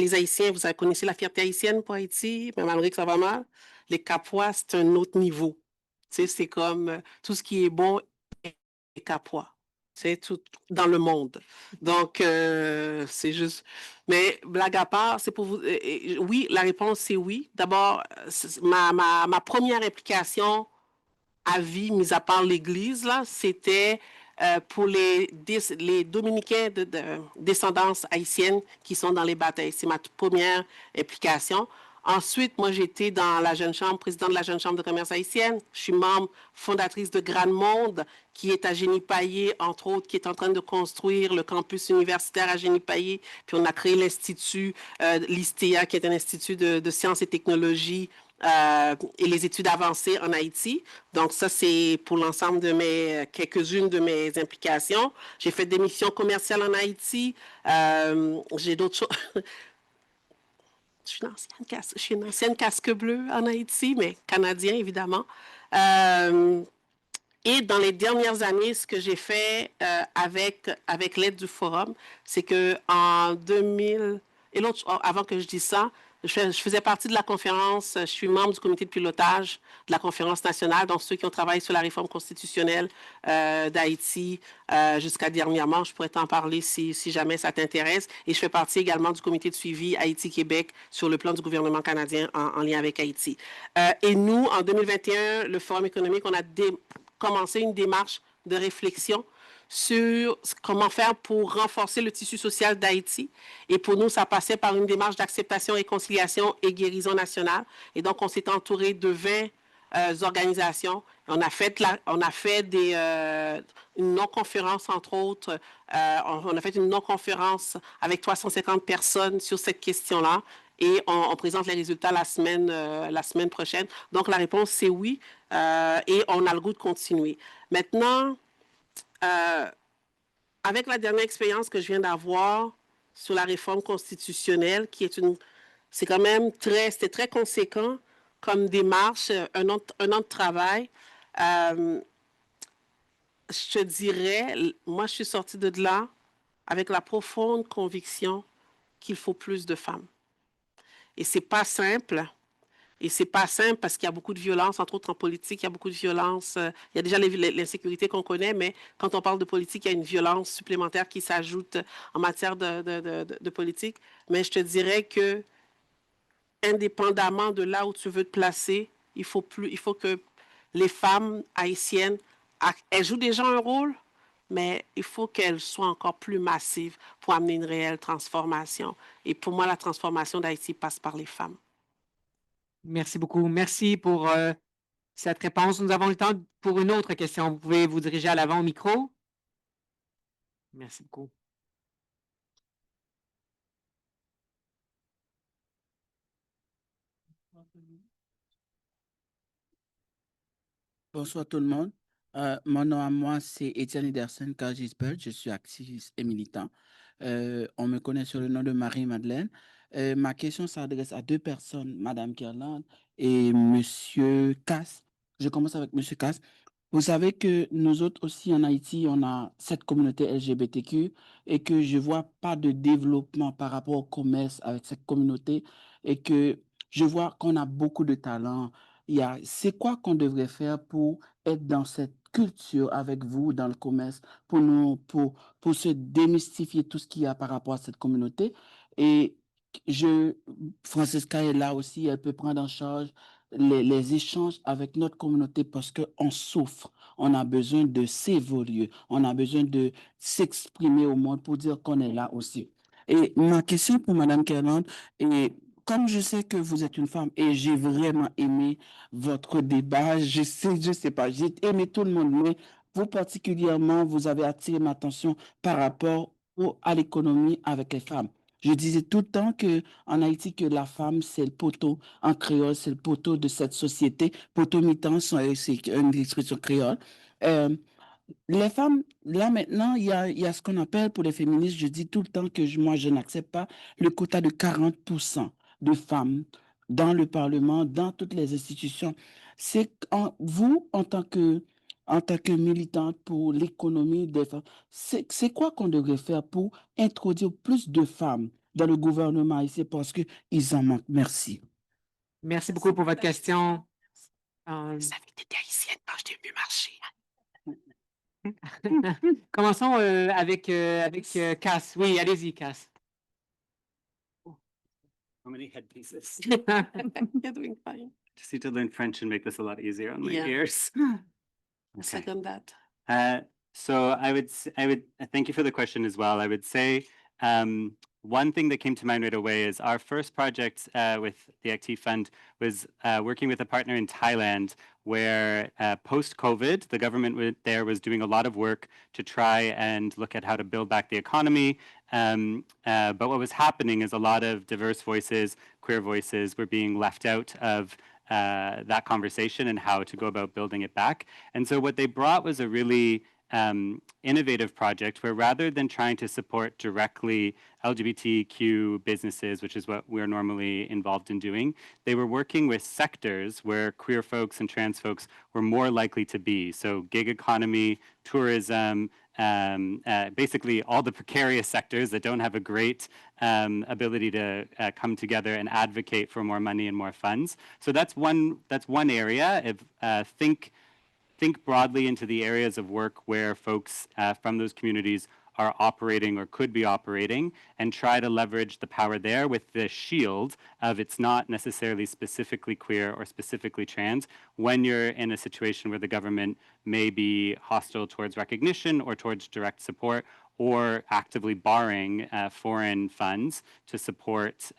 les Haïtiens, vous connaissez la fierté haïtienne pour Haïti, mais malgré que ça va mal, les Capois, c'est un autre niveau. Tu sais, c'est comme tout ce qui est bon est Capois. C'est tout dans le monde. Donc, c'est juste. Mais blague à part, c'est pour vous. Oui, la réponse, c'est oui. D'abord, ma première implication à vie, mis à part l'Église, là, c'était pour les Dominicains de descendance haïtienne qui sont dans les batailles. C'est ma toute première implication. Ensuite, moi, j'étais dans la Jeune Chambre, présidente de la Jeune Chambre de commerce haïtienne. Je suis membre fondatrice de Grand Monde, qui est à Génie-Paillé, entre autres, qui est en train de construire le campus universitaire à Génie-Paillé. Puis on a créé l'Institut l'ISTEA, qui est un institut de sciences et technologies et les études avancées en Haïti. Donc, ça, c'est pour l'ensemble de quelques-unes de mes implications. J'ai fait des missions commerciales en Haïti. J'ai d'autres choses. Je suis une ancienne casque bleue en Haïti, mais canadien, évidemment. Et dans les dernières années, ce que j'ai fait avec l'aide du Forum, c'est qu'en 2000, et l'autre, avant que je dise ça, je faisais partie de la conférence, je suis membre du comité de pilotage de la conférence nationale, donc ceux qui ont travaillé sur la réforme constitutionnelle d'Haïti jusqu'à dernièrement. Je pourrais t'en parler si jamais ça t'intéresse. Et je fais partie également du comité de suivi Haïti-Québec sur le plan du gouvernement canadien en lien avec Haïti. Et nous, en 2021, le Forum économique, on a commencé une démarche de réflexion sur comment faire pour renforcer le tissu social d'Haïti. Et pour nous, ça passait par une démarche d'acceptation, réconciliation et guérison nationale. Et donc, on s'est entouré de 20 organisations. On a fait une non-conférence, entre autres. On a fait une non-conférence avec 350 personnes sur cette question-là. Et on présente les résultats la semaine prochaine. Donc, la réponse, c'est oui. Et on a le goût de continuer. Maintenant, avec la dernière expérience que je viens d'avoir sur la réforme constitutionnelle, c'est quand même c'était très conséquent comme démarche, un an de travail. Je te dirais, moi, je suis sortie de là avec la profonde conviction qu'il faut plus de femmes. Et c'est pas simple. Et c'est pas simple parce qu'il y a beaucoup de violence, entre autres en politique, il y a beaucoup de violence. Il y a déjà l'insécurité qu'on connaît, mais quand on parle de politique, il y a une violence supplémentaire qui s'ajoute en matière de politique. Mais je te dirais que, indépendamment de là où tu veux te placer, il faut que les femmes haïtiennes, elles jouent déjà un rôle, mais il faut qu'elles soient encore plus massives pour amener une réelle transformation. Et pour moi, la transformation d'Haïti passe par les femmes. Merci beaucoup. Merci pour cette réponse. Nous avons le temps pour une autre question. Vous pouvez vous diriger à l'avant au micro. Merci beaucoup. Bonsoir tout le monde. Mon nom à moi, c'est Étienne Ederson Kagisbert. Je suis activiste et militant. On me connaît sur le nom de Marie-Madeleine. Ma question s'adresse à deux personnes, Madame Kirland et Monsieur Cass. Je commence avec Monsieur Cass. Vous savez que nous autres aussi en Haïti, on a cette communauté LGBTQ et que je vois pas de développement par rapport au commerce avec cette communauté et que je vois qu'on a beaucoup de talent. C'est quoi qu'on devrait faire pour être dans cette culture avec vous dans le commerce, pour se démystifier tout ce qu'il y a par rapport à cette communauté. Et Francesca est là aussi, elle peut prendre en charge les échanges avec notre communauté parce qu'on souffre. On a besoin de s'évoluer, on a besoin de s'exprimer au monde pour dire qu'on est là aussi. Et ma question pour Madame Kerland, et comme je sais que vous êtes une femme et j'ai vraiment aimé votre débat, je sais pas, j'ai aimé tout le monde, mais vous particulièrement, vous avez attiré ma attention par rapport à l'économie avec les femmes. Je disais tout le temps que en Haïti que la femme c'est le poteau en créole, c'est le poteau de cette société. Poteau mi-temps, c'est une expression créole. Euh, les femmes, là maintenant, il y a ce qu'on appelle pour les féministes, je dis tout le temps que moi, je n'accepte pas le quota de 40% de femmes dans le Parlement, dans toutes les institutions. Vous, en tant que militante pour l'économie des femmes, c'est quoi qu'on devrait faire pour introduire plus de femmes dans le gouvernement ici parce qu'ils en manquent? Merci. Merci beaucoup pour votre question. Vous avez été haïtienne quand je t'ai vu marcher. Commençons avec Cass. Oui, allez-y, Cass. How many headpieces? You're doing fine. Just need to learn French and make this a lot easier on my Yeah. ears. Okay. Second that. So I would thank you for the question as well. I would say one thing that came to mind right away is our first project with the Active Fund was working with a partner in Thailand where post-COVID, the government there was doing a lot of work to try and look at how to build back the economy. But what was happening is a lot of diverse voices, queer voices were being left out of that conversation and how to go about building it back. And so what they brought was a really innovative project where rather than trying to support directly LGBTQ businesses, which is what we're normally involved in doing, they were working with sectors where queer folks and trans folks were more likely to be. So gig economy, tourism, basically all the precarious sectors that don't have a great ability to come together and advocate for more money and more funds. So that's one area of think broadly into the areas of work where folks from those communities are operating or could be operating and try to leverage the power there with the shield of it's not necessarily specifically queer or specifically trans when you're in a situation where the government may be hostile towards recognition or towards direct support or actively barring foreign funds to support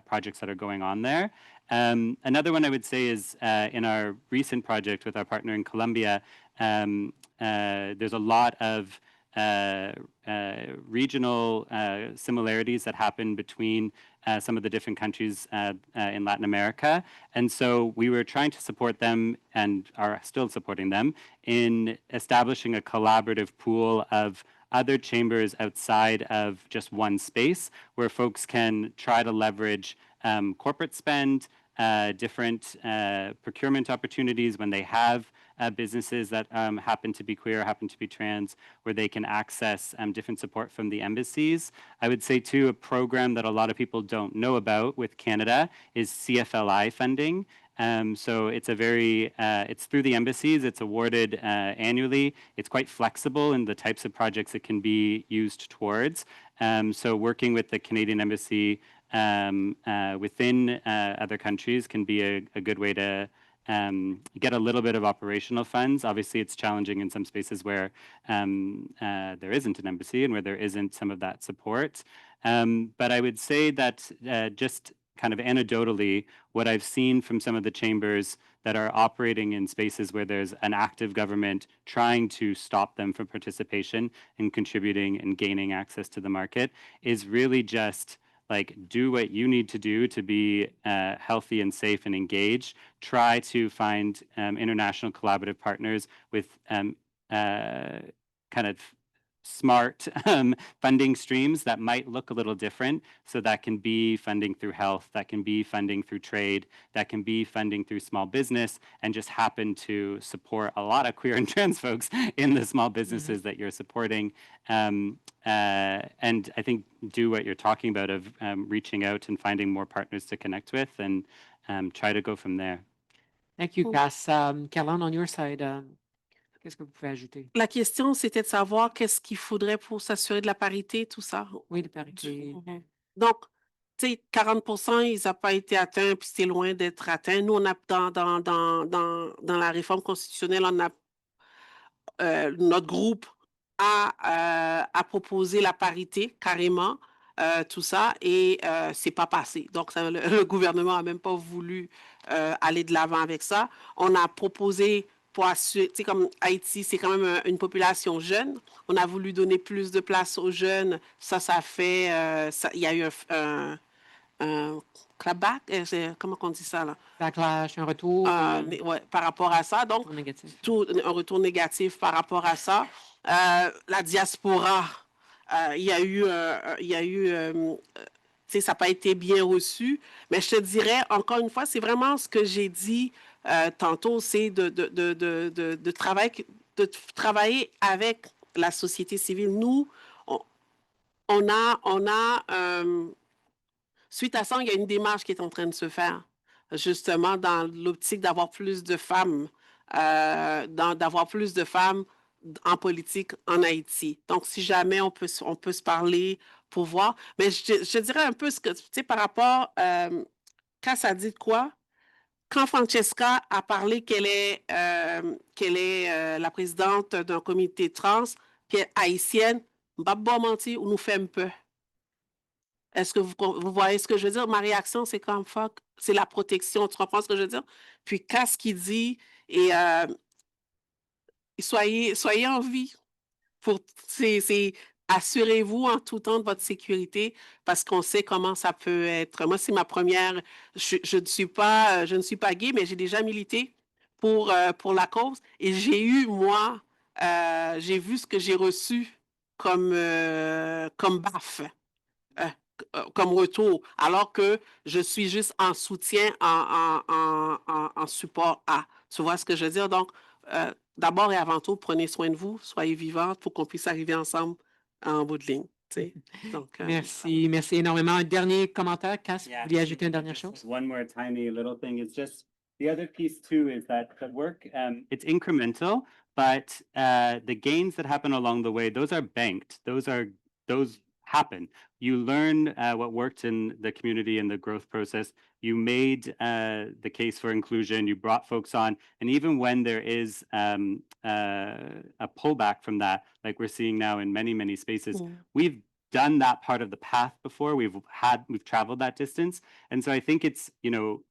projects that are going on there. Another one I would say is in our recent project with our partner in Colombia, there's a lot of regional similarities that happen between some of the different countries in Latin America. And so we were trying to support them and are still supporting them in establishing a collaborative pool of other chambers outside of just one space where folks can try to leverage corporate spend, different procurement opportunities when they have businesses that happen to be queer, happen to be trans, where they can access different support from the embassies. I would say too, a program that a lot of people don't know about with Canada is CFLI funding. So it's it's through the embassies, it's awarded annually. It's quite flexible in the types of projects it can be used towards. So working with the Canadian Embassy within other countries can be a good way to get a little bit of operational funds. Obviously, it's challenging in some spaces where there isn't an embassy and where there isn't some of that support. But I would say that just kind of anecdotally, what I've seen from some of the chambers that are operating in spaces where there's an active government trying to stop them from participation and contributing and gaining access to the market is really just like do what you need to do to be healthy and safe and engaged. Try to find international collaborative partners with kind of smart funding streams that might look a little different. So that can be funding through health, that can be funding through trade, that can be funding through small business, and just happen to support a lot of queer and trans folks in the small businesses that you're supporting. And I think do what you're talking about of reaching out and finding more partners to connect with, and try to go from there. Thank you, Cass. Caroline, on your side, qu'est-ce que vous pouvez ajouter? La question, c'était de savoir qu'est-ce qu'il faudrait pour s'assurer de la parité, tout ça. Oui, de parité. Donc, tu sais, 40%, ils n'ont pas été atteints, puis c'est loin d'être atteint. Nous, on a dans la réforme constitutionnelle, on a notre groupe a proposé la parité carrément, tout ça, et c'est pas passé. Donc, le gouvernement n'a même pas voulu aller de l'avant avec ça. On a proposé pour assurer, tu sais, comme Haïti, c'est quand même une population jeune. On a voulu donner plus de place aux jeunes. Ça fait, il y a eu un clapback, comment on dit ça là? Backlash, un retour. Ouais, par rapport à ça. Donc, négatif. un retour négatif par rapport à ça. La diaspora, il y a eu, tu sais, ça n'a pas été bien reçu. Mais je te dirais, encore une fois, c'est vraiment ce que j'ai dit tantôt, c'est de travailler avec la société civile. Nous, on a suite à ça, il y a une démarche qui est en train de se faire, justement dans l'optique d'avoir plus de femmes, en politique en Haïti. Donc, si jamais on peut se parler pour voir. Mais je dirais un peu ce que, tu sais, par rapport, Cass a dit quoi? Quand Francesca a parlé qu'elle est la présidente d'un comité trans, puis haïtienne, pas bon mentir ou nous fait un peu. Est-ce que vous voyez ce que je veux dire? Ma réaction, c'est comme fuck, c'est la protection. Tu comprends ce que je veux dire? Puis, qu'est-ce qu'il dit? Et soyez en vie. Assurez-vous en tout temps de votre sécurité parce qu'on sait comment ça peut être. Moi, c'est ma première. Je ne suis pas gay, mais j'ai déjà milité pour la cause. Et j'ai eu, moi, j'ai vu ce que j'ai reçu comme baffe. Comme retour, alors que je suis juste en soutien, en support à. Tu vois ce que je veux dire? Donc, d'abord et avant tout, prenez soin de vous, soyez vivantes pour qu'on puisse arriver ensemble en bout de ligne. Donc, merci énormément. Un dernier commentaire, Cass, vous vouliez ajouter une dernière chose? One more tiny little thing is just the other piece too is that work, it's incremental, but the gains that happen along the way, those are banked. Those happen. You learn what worked in the community and the growth process. You made the case for inclusion. You brought folks on. And even when there is a pullback from that, like we're seeing now in many, many spaces, we've done that part of the path before. We've traveled that distance. And so I think it's,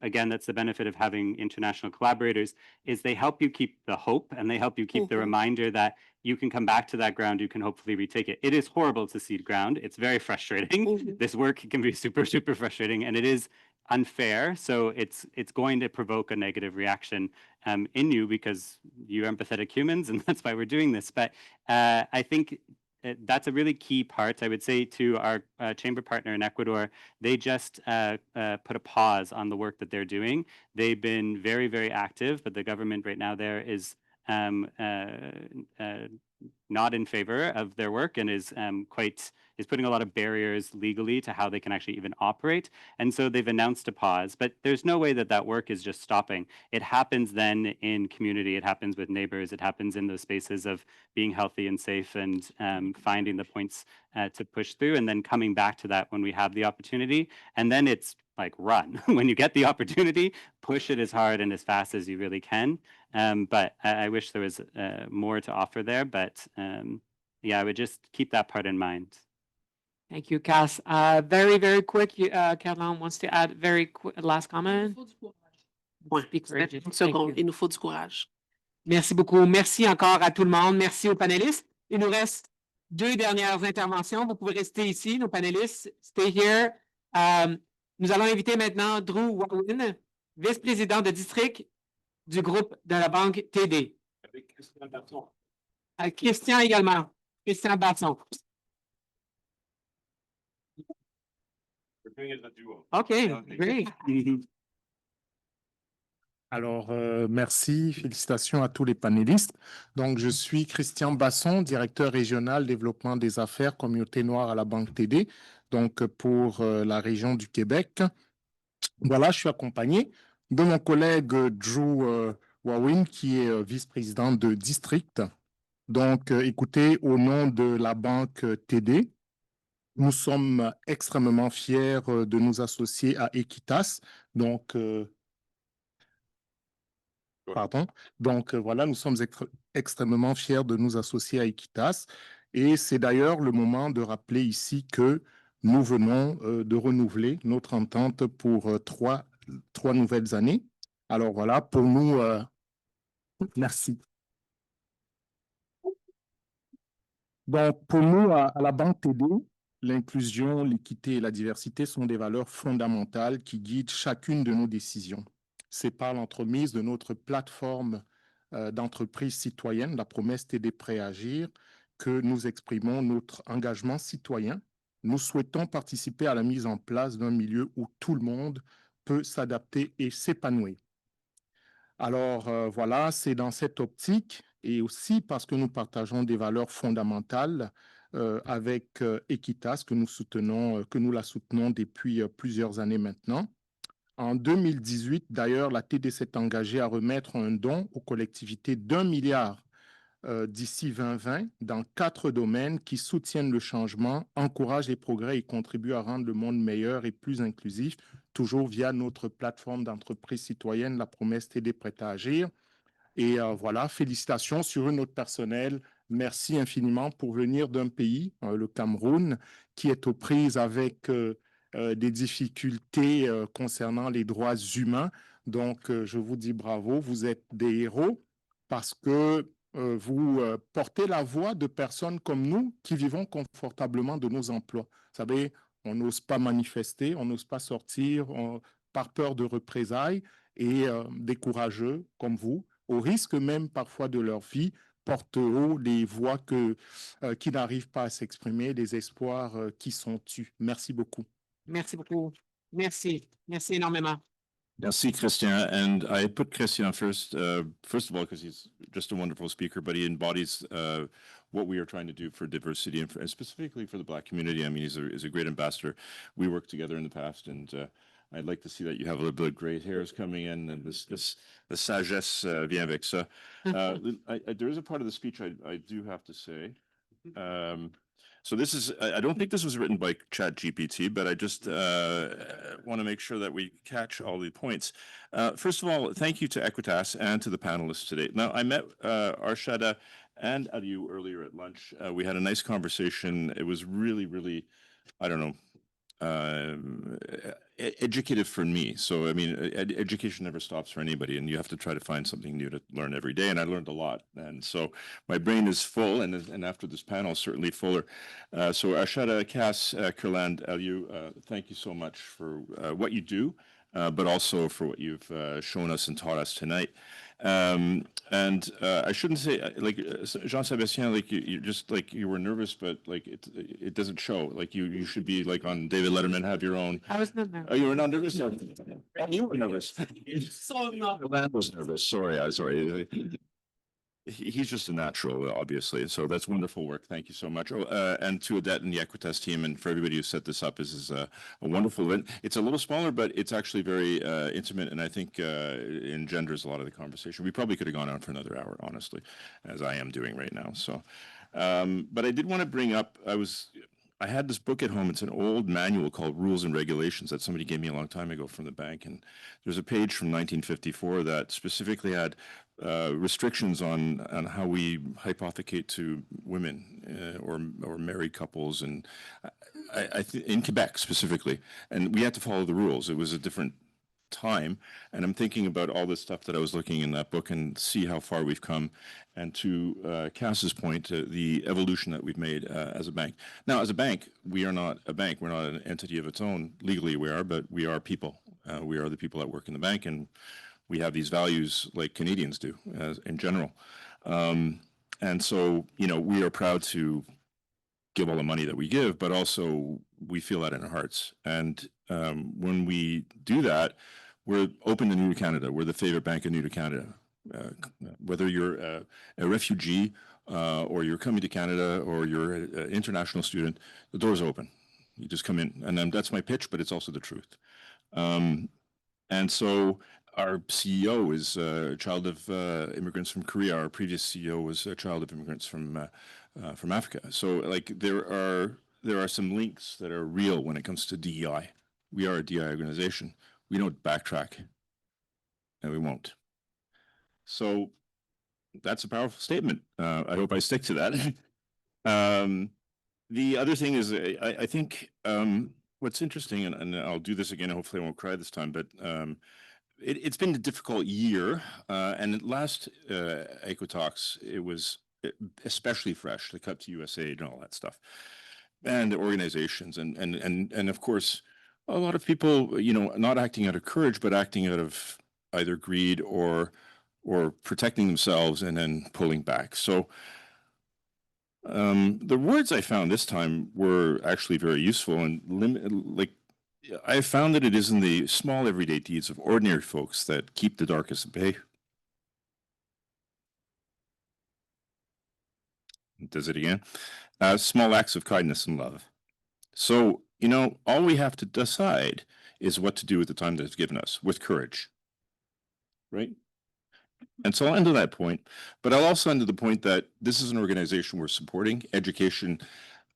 again, that's the benefit of having international collaborators is they help you keep the hope and they help you keep the reminder that you can come back to that ground. You can hopefully retake it. It is horrible to cede ground. It's very frustrating. This work can be super, super frustrating and it is unfair. So it's going to provoke a negative reaction in you because you're empathetic humans and that's why we're doing this. But I think that's a really key part. I would say to our chamber partner in Ecuador, they just put a pause on the work that they're doing. They've been very, very active, but the government right now there is not in favor of their work and is putting a lot of barriers legally to how they can actually even operate. And so they've announced a pause, but there's no way that work is just stopping. It happens then in community, it happens with neighbors, it happens in those spaces of being healthy and safe and finding the points to push through and then coming back to that when we have the opportunity. And then it's like run. When you get the opportunity, push it as hard and as fast as you really can. But I wish there was more to offer there, but yeah, I would just keep that part in mind. Thank you, Cass. Very, very quick. Caroline wants to add very quick last comment. Il nous faut du courage. Merci beaucoup. Merci encore à tout le monde. Merci aux panélistes. Il nous reste 2 dernières interventions. Vous pouvez rester ici, nos panélistes. Stay here. Nous allons inviter maintenant Drew Warwin, vice-président de district du groupe de la banque TD. Avec Christian Berton. Christian également. Christian Basson. We're doing it as a duo. OK, great. Alors, merci, félicitations à tous les panélistes. Donc, je suis Christian Basson, directeur régional développement des affaires communauté noire à la Banque TD, donc pour la région du Québec. Voilà, je suis accompagné de mon collègue Drew Warwin, qui est vice-président de district. Donc, écoutez, au nom de la Banque TD, nous sommes extrêmement fiers de nous associer à Equitas. Donc, voilà, nous sommes extrêmement fiers de nous associer à Equitas. Et c'est d'ailleurs le moment de rappeler ici que nous venons de renouveler notre entente pour trois nouvelles années. Alors voilà, pour nous, merci. Donc, pour nous, à la Banque TD, l'inclusion, l'équité et la diversité sont des valeurs fondamentales qui guident chacune de nos décisions. C'est par l'entremise de notre plateforme d'entreprise citoyenne, la promesse TD Prêt à agir, que nous exprimons notre engagement citoyen. Nous souhaitons participer à la mise en place d'un milieu où tout le monde peut s'adapter et s'épanouir. Alors voilà, c'est dans cette optique et aussi parce que nous partageons des valeurs fondamentales avec Equitas que nous la soutenons depuis plusieurs années maintenant. En 2018, d'ailleurs, la TD s'est engagée à remettre un don aux collectivités d'1 milliard d'ici 2020 dans 4 domaines qui soutiennent le changement, encouragent les progrès et contribuent à rendre le monde meilleur et plus inclusif, toujours via notre plateforme d'entreprise citoyenne, la promesse TD Prêt à agir. Et voilà, félicitations sur une note personnelle. Merci infiniment pour venir d'un pays, le Cameroun, qui est aux prises avec des difficultés concernant les droits humains. Donc, je vous dis bravo, vous êtes des héros parce que vous portez la voix de personnes comme nous qui vivons confortablement de nos emplois. Vous savez, on n'ose pas manifester, on n'ose pas sortir par peur de représailles et des courageux comme vous, au risque même parfois de leur vie, portent haut les voix qui n'arrivent pas à s'exprimer, les espoirs qui sont tus. Merci beaucoup. Merci beaucoup. Merci. Merci énormément. Merci, Christian. And I put Christian first of all, because he's just a wonderful speaker, but he embodies what we are trying to do for diversity and specifically for the Black community. I mean, he's a great ambassador. We worked together in the past, and I'd like to see that you have a little bit of gray hairs coming in, and the sagesse vient avec ça. There is a part of the speech I do have to say. So this is, I don't think this was written by ChatGPT, but I just want to make sure that we catch all the points. First of all, thank you to Equitas and to the panelists today. Now, I met Arshada and Aliou earlier at lunch. We had a nice conversation. It was really, really, I don't know, educative for me. So, I mean, education never stops for anybody, and you have to try to find something new to learn every day. And I learned a lot. And so my brain is full, and after this panel, certainly fuller. So Arshada, Cass, Kurland, Aliou, thank you so much for what you do, but also for what you've shown us and taught us tonight. And I shouldn't say, like Jean-Sébastien, like you just like you were nervous, but like it doesn't show. Like you should be like on David Letterman, have your own. I was not nervous. Oh, you were not nervous? No. You were nervous. So not. I was nervous. Sorry. He's just a natural, obviously. So that's wonderful work. Thank you so much. And to Odette and the Equitas team and for everybody who set this up, this is a wonderful event. It's a little smaller, but it's actually very intimate, and I think engenders a lot of the conversation. We probably could have gone on for another hour, honestly, as I am doing right now. So, but I did want to bring up, I had this book at home. It's an old manual called Rules and Regulations that somebody gave me a long time ago from the bank. And there's a page from 1954 that specifically had restrictions on how we hypothecate to women or married couples, and I in Quebec specifically. And we had to follow the rules. It was a different time. And I'm thinking about all the stuff that I was looking in that book and see how far we've come. And to Cass's point, the evolution that we've made as a bank. Now, as a bank, we are not a bank. We're not an entity of its own. Legally, we are, but we are people. We are the people that work in the bank, and we have these values like Canadians do in general. And so, you know, we are proud to give all the money that we give, but also we feel that in our hearts. And when we do that, we're open to New to Canada. We're the favorite bank of New to Canada. Whether you're a refugee or you're coming to Canada or you're an international student, the door's open. You just come in. And then that's my pitch, but it's also the truth. And so our CEO is a child of immigrants from Korea. Our previous CEO was a child of immigrants from Africa. So like there are some links that are real when it comes to DEI. We are a DEI organization. We don't backtrack, and we won't. So that's a powerful statement. I hope I stick to that. The other thing is, I think what's interesting, and I'll do this again, hopefully I won't cry this time, but it's been a difficult year. And at last Ecotalks, it was especially fresh, the cut to USAID and all that stuff. And the organizations and of course, a lot of people, you know, not acting out of courage, but acting out of either greed or protecting themselves and then pulling back. So the words I found this time were actually very useful and like I found that it is in the small everyday deeds of ordinary folks that keep the darkest at bay. Does it again. Small acts of kindness and love. So, you know, all we have to decide is what to do with the time that it's given us with courage. Right? And so I'll end on that point, but I'll also end to the point that this is an organization we're supporting. Education,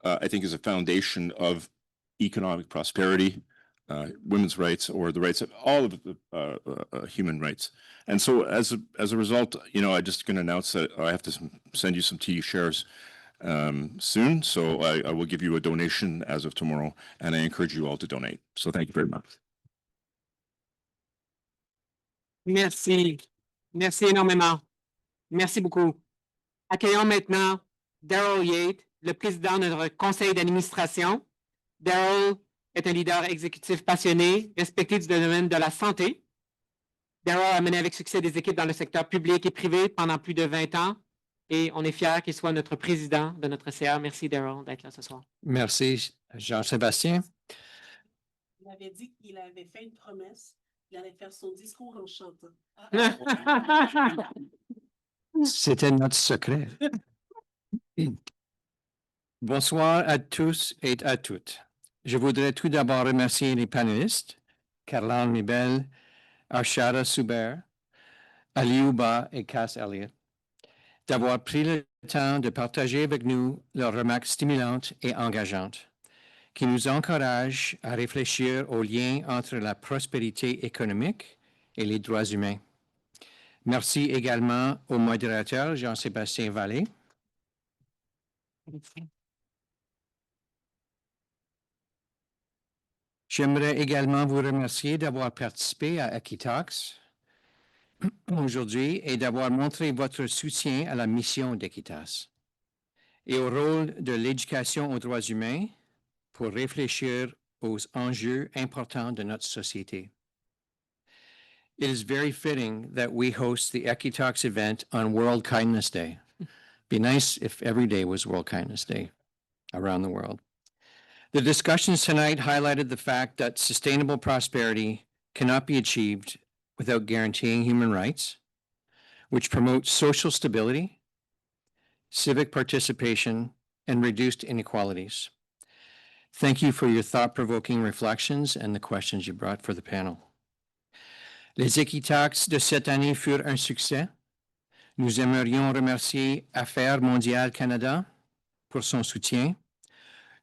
I think, is a foundation of economic prosperity, women's rights, or the rights of all of the human rights. And so as a result, you know, I'm just going to announce that I have to send you some TD shares soon. So I will give you a donation as of tomorrow, and I encourage you all to donate. So thank you very much. Merci. Merci énormément. Merci beaucoup. Accueillons maintenant Daryl Yates, le président de notre conseil d'administration. Daryl est un leader exécutif passionné, respecté du domaine de la santé. Daryl a mené avec succès des équipes dans le secteur public et privé pendant plus de 20 ans et on est fiers qu'il soit notre président de notre CA. Merci Daryl d'être là ce soir. Merci Jean-Sébastien. Il avait dit qu'il avait fait une promesse. Il allait faire son discours en chantant. C'était notre secret. Bonsoir à tous et à toutes. Je voudrais tout d'abord remercier les panélistes, Caroline Mibel, Arshada Suber, Aliouba et Cass Elliott, d'avoir pris le temps de partager avec nous leurs remarques stimulantes et engageantes, qui nous encouragent à réfléchir aux liens entre la prospérité économique et les droits humains. Merci également au modérateur Jean-Sébastien Vallée. J'aimerais également vous remercier d'avoir participé à Equitalks aujourd'hui et d'avoir montré votre soutien à la mission d'Equitas et au rôle de l'éducation aux droits humains pour réfléchir aux enjeux importants de notre société. It is very fitting that we host the Equitalks event on World Kindness Day. Be nice if every day was World Kindness Day around the world. The discussions tonight highlighted the fact that sustainable prosperity cannot be achieved without guaranteeing human rights, which promote social stability, civic participation, and reduced inequalities. Thank you for your thought-provoking reflections and the questions you brought for the panel. Les Equitalks de cette année furent un succès. Nous aimerions remercier Affaires mondiales Canada pour son soutien.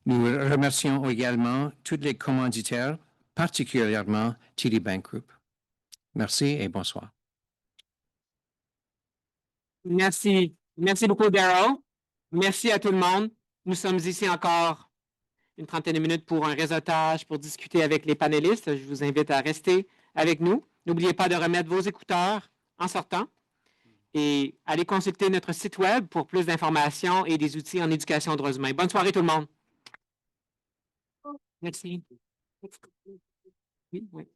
Nous remercions également tous les commanditaires, particulièrement TD Bank Group. Merci et bonsoir. Merci. Merci beaucoup, Daryl. Merci à tout le monde. Nous sommes ici encore une trentaine de minutes pour un réseautage, pour discuter avec les panélistes. Je vous invite à rester avec nous. N'oubliez pas de remettre vos écouteurs en sortant et allez consulter notre site web pour plus d'informations et des outils en éducation aux droits humains. Bonne soirée tout le monde. Merci. Oui, oui.